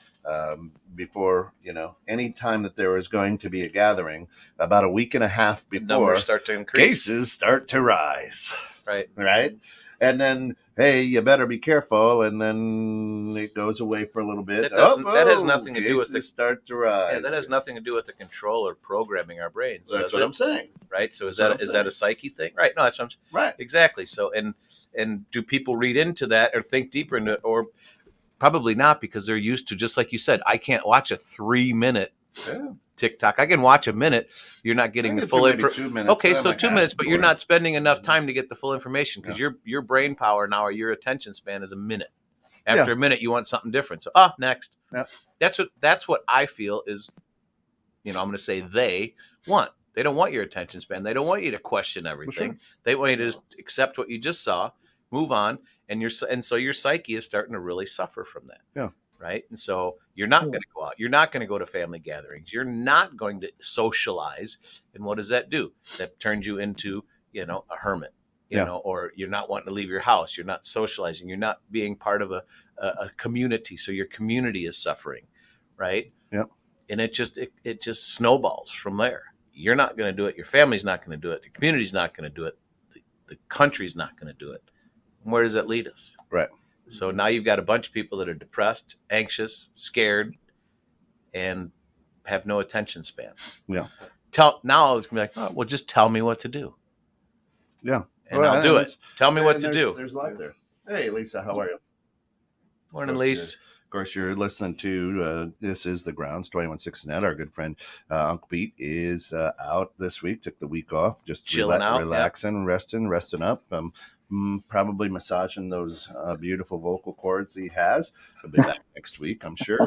before, you know, any time that there was going to be a gathering, about a week and a half before, numbers start to increase, cases start to rise. Right. And then, hey, you better be careful. And then it goes away for a little bit. That has nothing to do with start to rise. Yeah, that has nothing to do with the control or programming our brains. That's what I'm saying. Right. So is that a psyche thing? Right. No, that's what I'm saying. Right. Exactly. So and do people read into that or think deeper into it, or Probably not, because they're used to, just like you said, I can't watch a 3-minute TikTok. I can watch a minute. You're not getting the full information. Okay, so 2 minutes, but you're not spending enough time to get the full information, because your brain power now, or your attention span is a minute. After a minute, you want something different. So, next. Yeah. That's what I feel is, I'm going to say they want. They don't want your attention span. They don't want you to question everything. Well, sure. They want you to just accept what you just saw, move on, and so your psyche is starting to really suffer from that. Yeah. Right. And so you're not going to go out. You're not going to go to family gatherings. You're not going to socialize. And what does that do? That turns you into, a hermit, or you're not wanting to leave your house. You're not socializing. You're not being part of a community. So your community is suffering. Right. Yep. And it just snowballs from there. You're not going to do it. Your family's not going to do it. The community's not going to do it. The country's not going to do it. And where does that lead us? Right. So now you've got a bunch of people that are depressed, anxious, scared, and have no attention span. Yeah. Now it's going to be like, well, just tell me what to do. Yeah. And I'll do it. Tell me what to do. There's life there. Hey, Lisa, how are you? Morning, Lisa. Of course, you're listening to This is the Grounds, 21.6 Net. Our good friend Uncle Pete is out this week. Took the week off, just chilling out, relaxing, resting up. Probably massaging those beautiful vocal cords he has. I'll be back next week, I'm sure.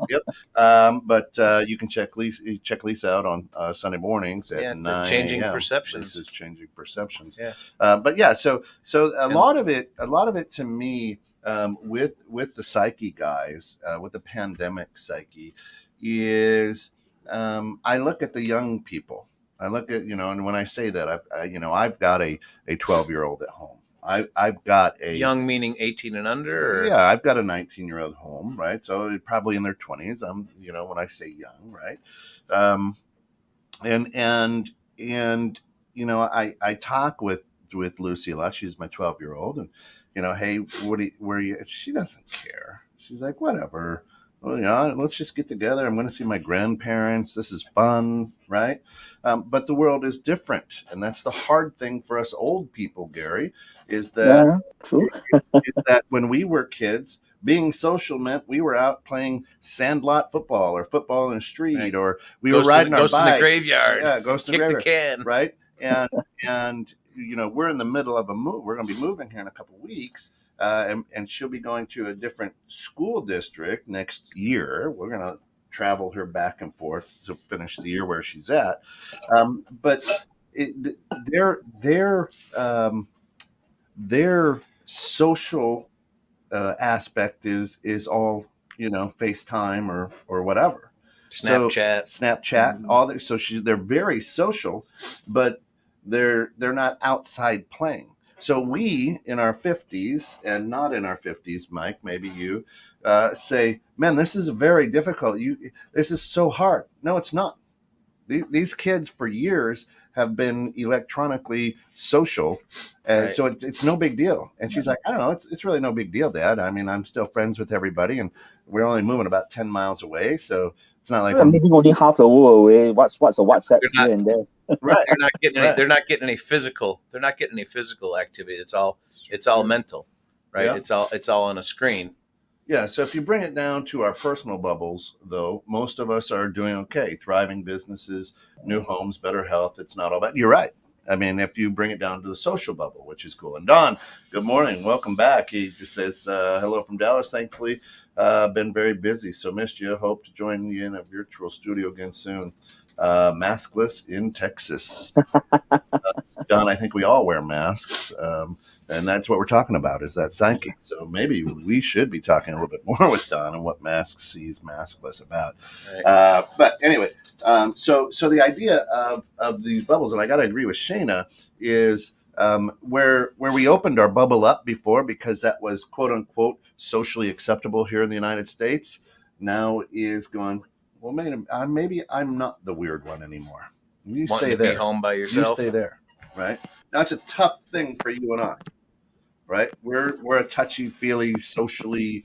Yep. But you can check Lisa out on Sunday mornings at 9 Changing a.m. Perceptions. Lisa's Changing Perceptions. Yeah. But yeah, so a lot of it to me, with the psyche guys, with the pandemic psyche, is I look at the young people. I look at, and when I say that, I've got a 12-year-old at home. I've got a young, meaning 18 and under. Or? Yeah, I've got a 19-year-old home, right? So probably in their 20s. I'm, when I say young, right? And I talk with Lucy a lot. She's my 12-year-old, and hey, where are you? She doesn't care. She's like, whatever. Well, let's just get together. I'm going to see my grandparents. This is fun, right? But the world is different, and that's the hard thing for us old people, Gary, is that, is that when we were kids, being social meant we were out playing sandlot football or football in the street, right. Or we were riding our bikes. Ghost in the graveyard. Yeah, ghost in the graveyard. Kick the can. Right? And we're in the middle of a move. We're going to be moving here in a couple of weeks. And she'll be going to a different school district next year. We're going to travel her back and forth to finish the year where she's at. But their social aspect is all, FaceTime or whatever. Snapchat, mm-hmm. All that. So they're very social, but they're not outside playing. So we, in our 50s, and not in our 50s, Mike, maybe you, say, man, this is very difficult. This is so hard. No, it's not. These kids for years have been electronically social, right. So it's no big deal. And she's like, I don't know, it's really no big deal, Dad. I mean, I'm still friends with everybody, and we're only moving about 10 miles away, so it's not like I'm moving only half the world away. What's a WhatsApp here and there? Right. They're not getting any, they're not getting any physical. They're not getting any physical activity. It's all mental, right? Yeah. It's all on a screen. Yeah. So if you bring it down to our personal bubbles, though, most of us are doing okay. Thriving businesses, new homes, better health. It's not all bad. You're right. I mean, if you bring it down to the social bubble, which is cool. And Don, good morning. Welcome back. He just says, hello from Dallas. Thankfully, been very busy. So missed you. Hope to join you in a virtual studio again soon. Maskless in Texas. Don, I think we all wear masks. And that's what we're talking about, is that psyche. So maybe we should be talking a little bit more with Don and what masks he's maskless about. Right. But anyway, so the idea of these bubbles, and I got to agree with Shayna, is where we opened our bubble up before because that was quote unquote socially acceptable here in the United States, now is going, well, maybe I'm not the weird one anymore. You stay there. Be home by yourself. You stay there, right? Now it's a tough thing for you and I, right? We're a touchy-feely, socially,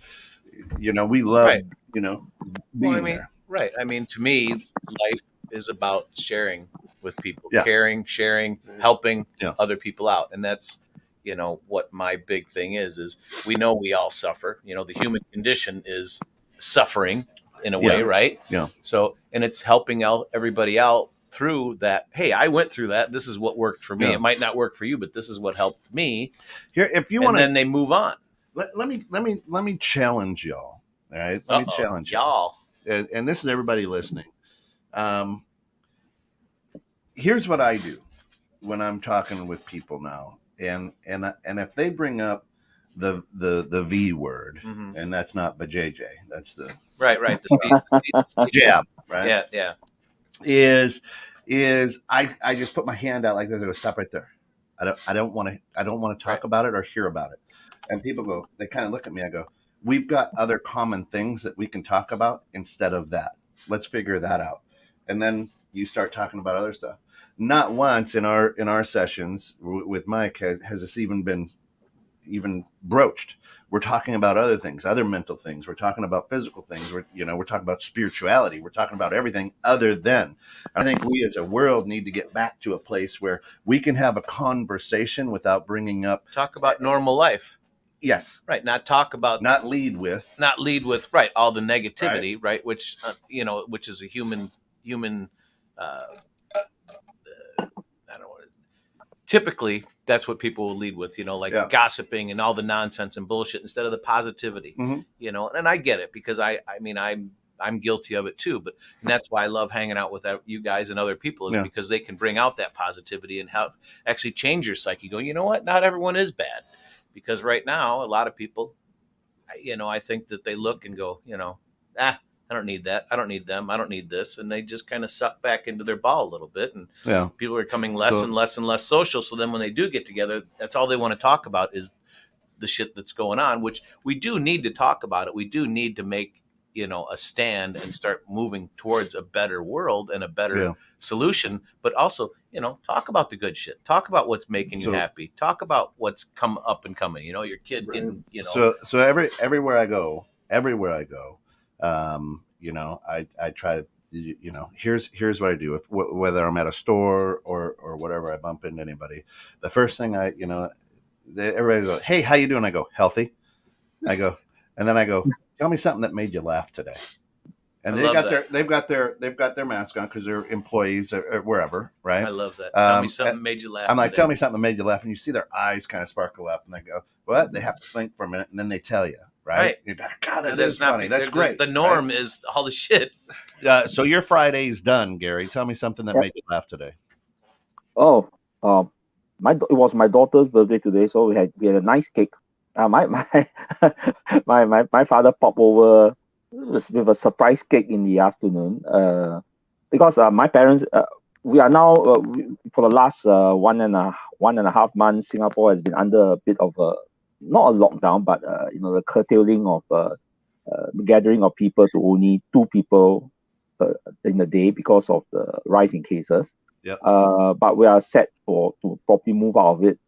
we love, right. Being there. Right. I mean, to me, life is about sharing with people, yeah. caring, sharing, helping other people out, and that's what my big thing is we know we all suffer. The human condition is suffering in a way, right? Yeah. So, and it's helping out everybody out through that. Hey, I went through that. This is what worked for me. Yeah. It might not work for you, but this is what helped me. Here, if you want, then they move on. Let me challenge y'all. All right, let me challenge y'all. And this is everybody listening. Here's what I do when I'm talking with people now, and if they bring up the V word, and that's not JJ, that's the right the jab, right? Yeah. Is I just put my hand out like this. I go, stop right there. I don't want to talk about it or hear about it. And people go, they kind of look at me. I go, we've got other common things that we can talk about instead of that. Let's figure that out. And then you start talking about other stuff. Not once in our sessions with Mike has this even been broached. We're talking about other things, other mental things. We're talking about physical things. We're talking about spirituality. We're talking about everything other than. I think we as a world need to get back to a place where we can have a conversation without bringing up. Talk about normal life. Yes. Right. Not talk about. Not lead with. Right. All the negativity. Right. Which which is a human. I don't want to. Typically, that's what people will lead with. Gossiping and all the nonsense and bullshit instead of the positivity. And I get it because I'm guilty of it too. And that's why I love hanging out with you guys and other people is because they can bring out that positivity and help actually change your psyche. Go, you know what? Not everyone is bad. Because right now, a lot of people, I think that they look and go, I don't need that. I don't need them. I don't need this. And they just kind of suck back into their ball a little bit. And people are becoming less and less and less social. So then when they do get together, that's all they want to talk about is the shit that's going on, which we do need to talk about it. We do need to make, a stand and start moving towards a better world and a better solution. But also, talk about the good shit. Talk about what's making you happy. Talk about what's come up and coming. Your kid getting, So everywhere I go, I try to, here's what I do. Whether I'm at a store or whatever, I bump into anybody. The first thing everybody goes, hey, how you doing? I go, healthy. I go, tell me something that made you laugh today. And they've got their mask on because they're employees or wherever, right? I love that. Tell me something made you laugh. I'm like, tell me something that made you laugh, and you see their eyes kind of sparkle up, and they go, "What?" They have to think for a minute, and then they tell you, right? You're like, God, that's funny. That's great. The norm is all the shit. So your Friday's done, Gary. Tell me something that made you laugh today. Oh, it was my daughter's birthday today, so we had a nice cake. My father popped over with a surprise cake in the afternoon. Because my parents, we are now for the last one and a half months, Singapore has been under a bit of not a lockdown, but the curtailing of the gathering of people to only 2 people in a day because of the rise in cases. But we are set to probably move out of it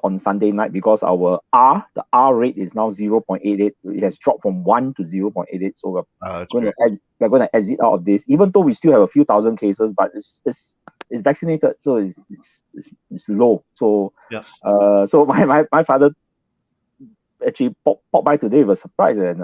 on Sunday night because the R rate is now 0.88. It has dropped from 1 to 0.88. So we're going to exit out of this, even though we still have a few thousand cases, but it's vaccinated, so it's low. So so my father actually popped by today with a surprise, and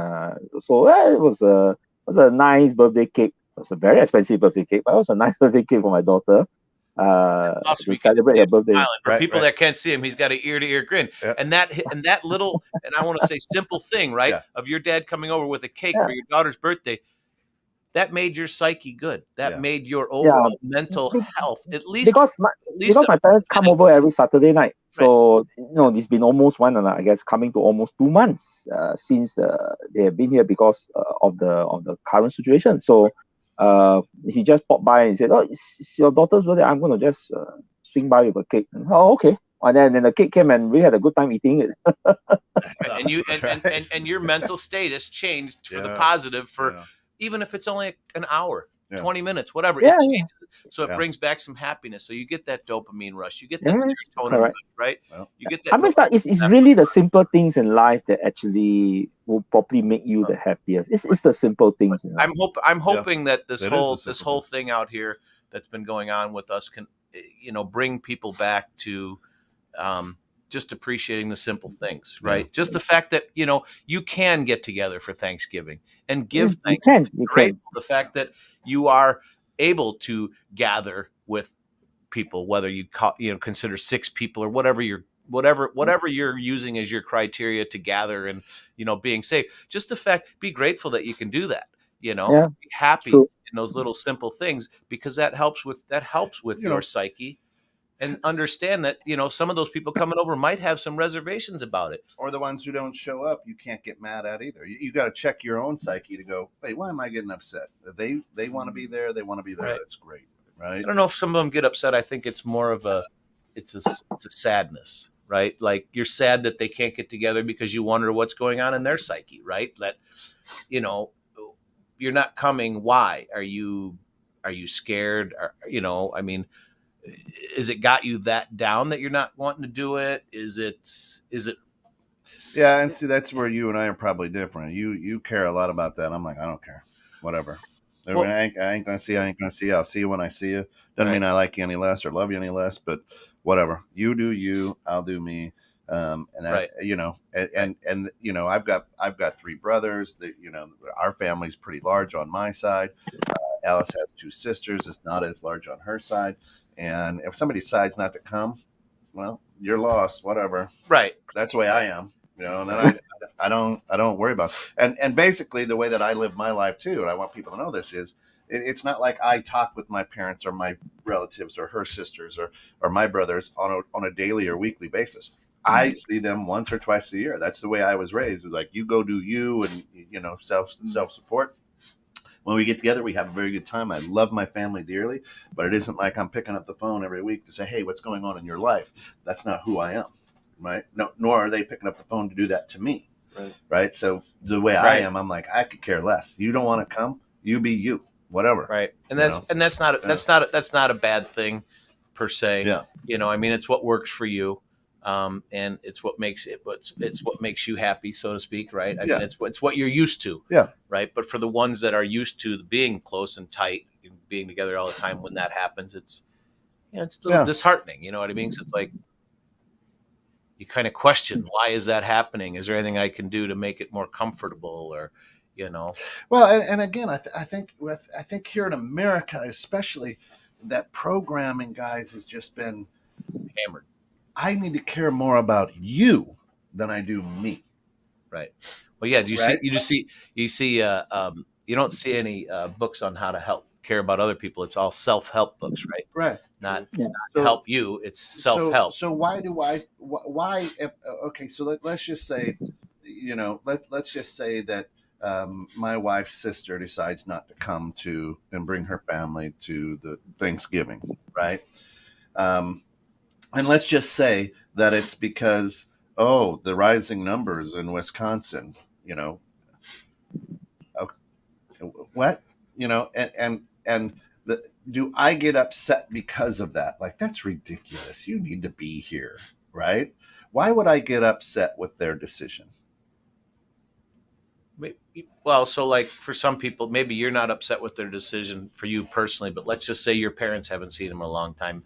so it was a nice birthday cake. It was a very expensive birthday cake, but it was a nice birthday cake for my daughter. To celebrate her birthday. For people that can't see him, he's got an ear-to-ear grin, and that little, and I want to say simple thing, right, of your dad coming over with a cake for your daughter's birthday. That made your psyche good. That made your overall mental health at least because my parents come over every Saturday night. So it's been almost coming to almost 2 months since they have been here because of the current situation. So. He just popped by and said, "Oh, it's your daughter's birthday. I'm going to just swing by with a cake." And, oh, okay. And then the cake came, and we had a good time eating it. And you and your mental status changed for the positive even if it's only an hour, 20 minutes, whatever. It changes. So it brings back some happiness. So you get that dopamine rush. You get that serotonin, right? Well, you get that. It's really the simple things in life that actually will probably make you the happiest. It's the simple things. I'm hoping that this whole thing out here that's been going on with us can, bring people back to just appreciating the simple things, right? Just the fact that, you can get together for Thanksgiving and give thanks. You can. The fact that you are able to gather with people, whether you consider 6 people or whatever you're using as your criteria to gather and, being safe. Just the fact, be grateful that you can do that, be happy in those little simple things, because that helps with your psyche. And understand that, some of those people coming over might have some reservations about it. Or the ones who don't show up, you can't get mad at either. You got to check your own psyche to go, hey, why am I getting upset? They want to be there. They want to be there. Right. That's great. Right. I don't know if some of them get upset. I think it's more of it's a sadness, right? Like, you're sad that they can't get together because you wonder what's going on in their psyche, right? That, you're not coming. Why? Are you scared? I mean, is it got you that down that you're not wanting to do it? Is it? Yeah, and see, that's where you and I are probably different. You care a lot about that. I'm like, I don't care, whatever. Well, I ain't gonna see. I'll see you when I see you. Doesn't mean I like you any less or love you any less, but whatever. You do you. I'll do me. And that, and I've got 3 brothers. That our family's pretty large on my side. Alice has 2 sisters. It's not as large on her side. And if somebody decides not to come, well, you're lost. Whatever. Right. That's the way I am. And then I don't worry about it. And basically the way that I live my life too, and I want people to know this, is it's not like I talk with my parents or my relatives or her sisters or my brothers on a daily or weekly basis. I see them once or twice a year. That's the way I was raised. Is like, you go do you, and self support. When we get together, we have a very good time. I love my family dearly, but it isn't like I'm picking up the phone every week to say, hey, what's going on in your life? That's not who I am, right? No, nor are they picking up the phone to do that to me, right? So the way I am, I'm like, I could care less. You don't want to come, you be you, whatever. Right, and that's not a bad thing per se. Yeah, I mean, it's what works for you. And it's what makes you happy, so to speak, right? I mean, it's what you're used to, right? But for the ones that are used to being close and tight and being together all the time, when that happens, it's it's a little dishearteing. You know what I mean? So it's like, you kind of question, why is that happening? Is there anything I can do to make it more comfortable, or Well, and again, I think here in America, especially, that programming, guys, has just been hammered. I need to care more about you than I do me. Right. Well, yeah. You don't see any books on how to care about other people. It's all self-help books, right? Right. Not help you. It's self-help. So why do I? Why? Okay. So let's just say, let's just say that my wife's sister decides not to come to and bring her family to the Thanksgiving, right? And let's just say that it's because, the rising numbers in Wisconsin, what, do I get upset because of that? Like, that's ridiculous. You need to be here, right? Why would I get upset with their decision? Well, so like, for some people, maybe you're not upset with their decision for you personally, but let's just say your parents haven't seen them in a long time.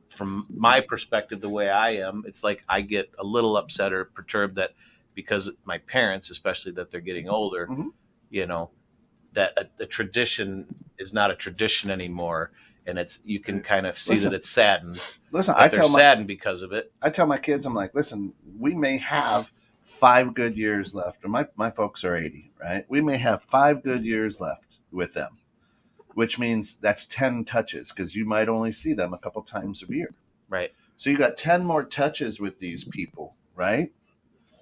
From my perspective, the way I am, it's like I get a little upset or perturbed that, because my parents, especially, that they're getting older, that the tradition is not a tradition anymore. And you can kind of see that it's saddened. Listen, they're saddened because of it. I tell my kids, I'm like, listen, we may have 5 good years left. And my folks are 80, right? We may have 5 good years left with them, which means that's 10 touches, because you might only see them a couple times a year. Right. So you got 10 more touches with these people, right?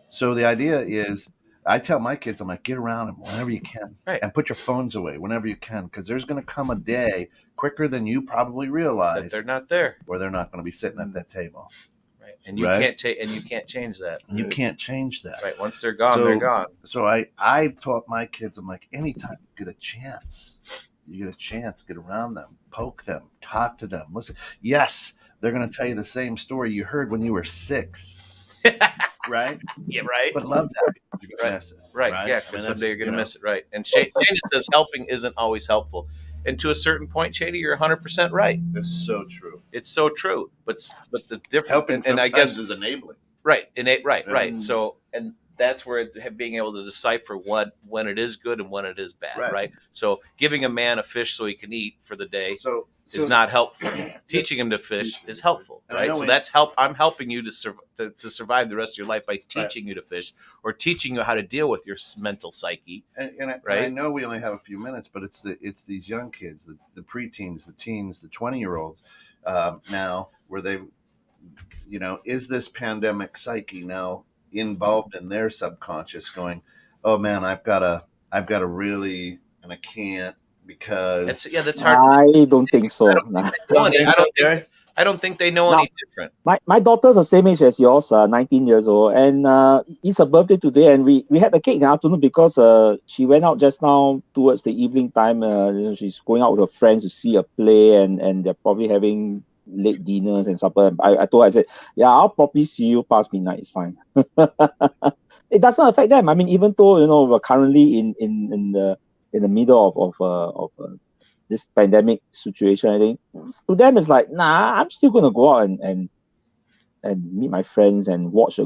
So the idea is, I tell my kids, I'm like, get around them whenever you can, and put your phones away whenever you can, because there's going to come a day quicker than you probably realize that they're not there, where they're not going to be sitting at that table. Right. And you can't change that. You can't change that. Right. Once they're gone, they're gone. So I taught my kids, I'm like, anytime you get a chance, get around them, poke them, talk to them, listen. Yes, they're going to tell you the same story you heard when you were 6. Right? Yeah, right. But love that. You're gonna miss it, right. Yeah, because someday you're going to miss it. Right. And Shane says helping isn't always helpful. And to a certain point, Shady, you're 100% right. It's so true. It's so true. But the difference, helping and I guess is enabling. Right. Right. So, and that's where it's being able to decipher when it is good and when it is bad. Right. So giving a man a fish so he can eat for the day is not helpful. Teaching him to fish is helpful. Right. So that's help. I'm helping you to survive the rest of your life by teaching you to fish or teaching you how to deal with your mental psyche. And I know we only have a few minutes, but it's these young kids, the preteens, the teens, the 20-year-olds now where they, is this pandemic psyche now involved in their subconscious going, oh man, I've got to really, and I can't because that's hard. I don't think so. I don't think they know any different. My daughter's the same age as yours, 19 years old, and it's her birthday today, and we had the cake in the afternoon because she went out just now towards the evening time. She's going out with her friends to see a play, and they're probably having late dinners and supper. I told her, I said, yeah, I'll probably see you past midnight. It's fine. It doesn't affect them. I mean, even though we're currently in the middle of this pandemic situation, I think to them it's like, nah, I'm still gonna go out and meet my friends and watch a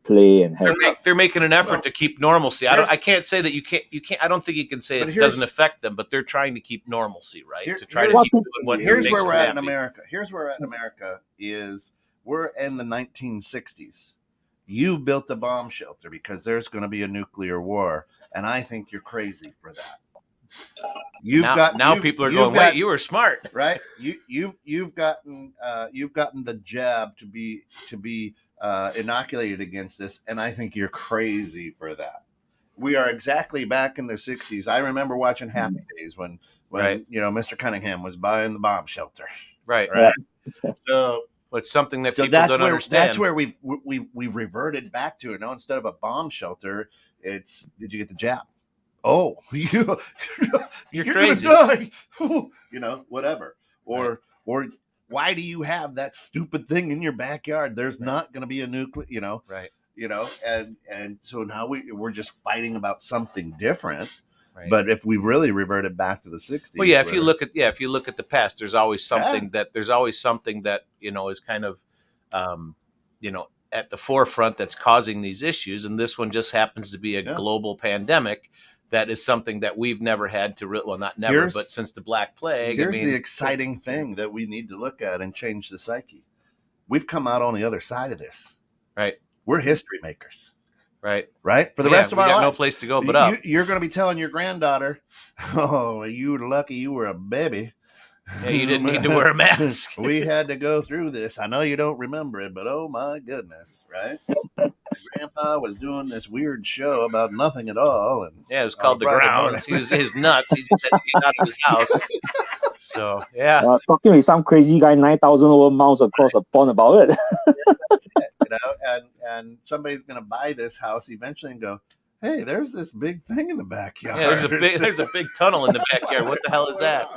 play and have. They're making an effort to keep normalcy. I can't say that you can't. I don't think you can say it doesn't affect them, but they're trying to keep normalcy, right? To try to keep doing what makes them happy. Here's where we're at in America. Is we're in the 1960s. You built a bomb shelter because there's going to be a nuclear war, and I think you're crazy for that. People are going, wait, you were smart, right? You've gotten the jab to be inoculated against this, and I think you're crazy for that. We are exactly back in the 60s. I remember watching Happy Days when Mr. Cunningham was buying the bomb shelter. Right. So it's something that people don't understand. That's where we've reverted back to it. Now instead of a bomb shelter, it's did you get the jab? Oh, you're crazy. Gonna die. Whatever. Or why do you have that stupid thing in your backyard? There's not going to be a nuclear, Right. And so now we're just fighting about something different. Right. But if we really reverted back to the 60s, well, if you look at the past, there's always something that is kind of at the forefront that's causing these issues, and this one just happens to be a global pandemic. That is something that we've never had to not never, but since the Black Plague. Here's the exciting thing that we need to look at and change the psyche. We've come out on the other side of this. Right. We're history makers. Right. For the rest of our life. No place to go but up. You're going to be telling your granddaughter, oh, you were lucky you were a baby. Yeah, you didn't need to wear a mask. We had to go through this. I know you don't remember it, but oh my goodness, right? Grandpa was doing this weird show about nothing at all, and it was called The Grounds. He was his nuts. He just had to get out of his house. So talking with some crazy guy 9,000 over miles across the pond about it. That's it, and somebody's going to buy this house eventually and go, hey, there's this big thing in the backyard. Yeah, there's a big tunnel in the backyard. What the hell is that?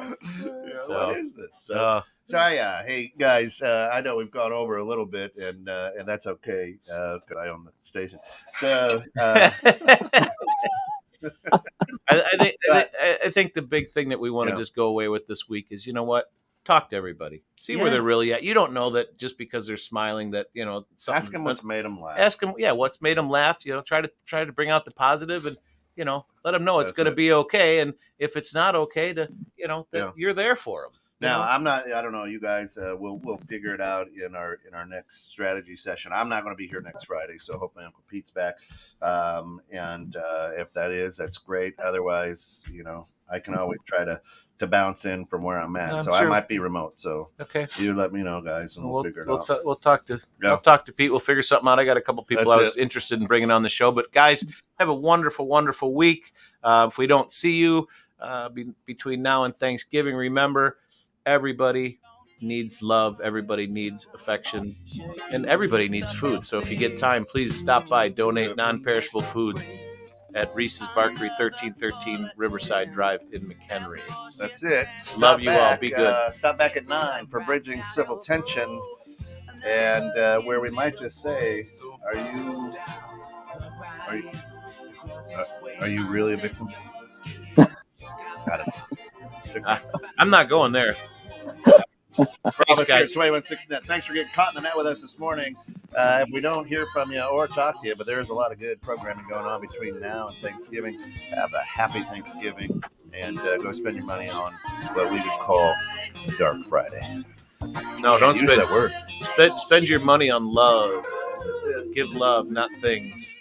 What is this? So hey guys, I know we've gone over a little bit, and that's okay because I own the station. So I think the big thing that we want to just go away with this week is, you know what? Talk to everybody. See where they're really at. You don't know that just because they're smiling that, ask them what's made them laugh. Ask them, what's made them laugh. Try to bring out the positive and, let them know it's going to be okay. And if it's not okay, that you're there for them. Now, I don't know, you guys, we'll figure it out in our next strategy session. I'm not going to be here next Friday, so hopefully Uncle Pete's back. And if that is, that's great. Otherwise, I can always try to bounce in from where I'm at. So sure. I might be remote. So okay, you let me know, guys, and we'll figure it out. We'll talk to I'll talk to Pete. We'll figure something out. I got a couple people I was interested in bringing on the show. But guys, have a wonderful, wonderful week. If we don't see you between now and Thanksgiving, remember, everybody needs love, everybody needs affection, and everybody needs food. So if you get time, please stop by, donate non-perishable food at Reese's Bakery, 1313 Riverside Drive in McHenry. That's it. Love you all. Be good. Stop back at 9 for Bridging Civil Tension, and where we might just say, are you really a victim? Got it. I'm not going there. Thanks, guys. 216 Net. Thanks for getting caught in the net with us this morning. If we don't hear from you or talk to you, but there's a lot of good programming going on between now and Thanksgiving. Have a happy Thanksgiving and go spend your money on what we would call Dark Friday. No, don't use spend that word. Spend your money on love. Give love, not things.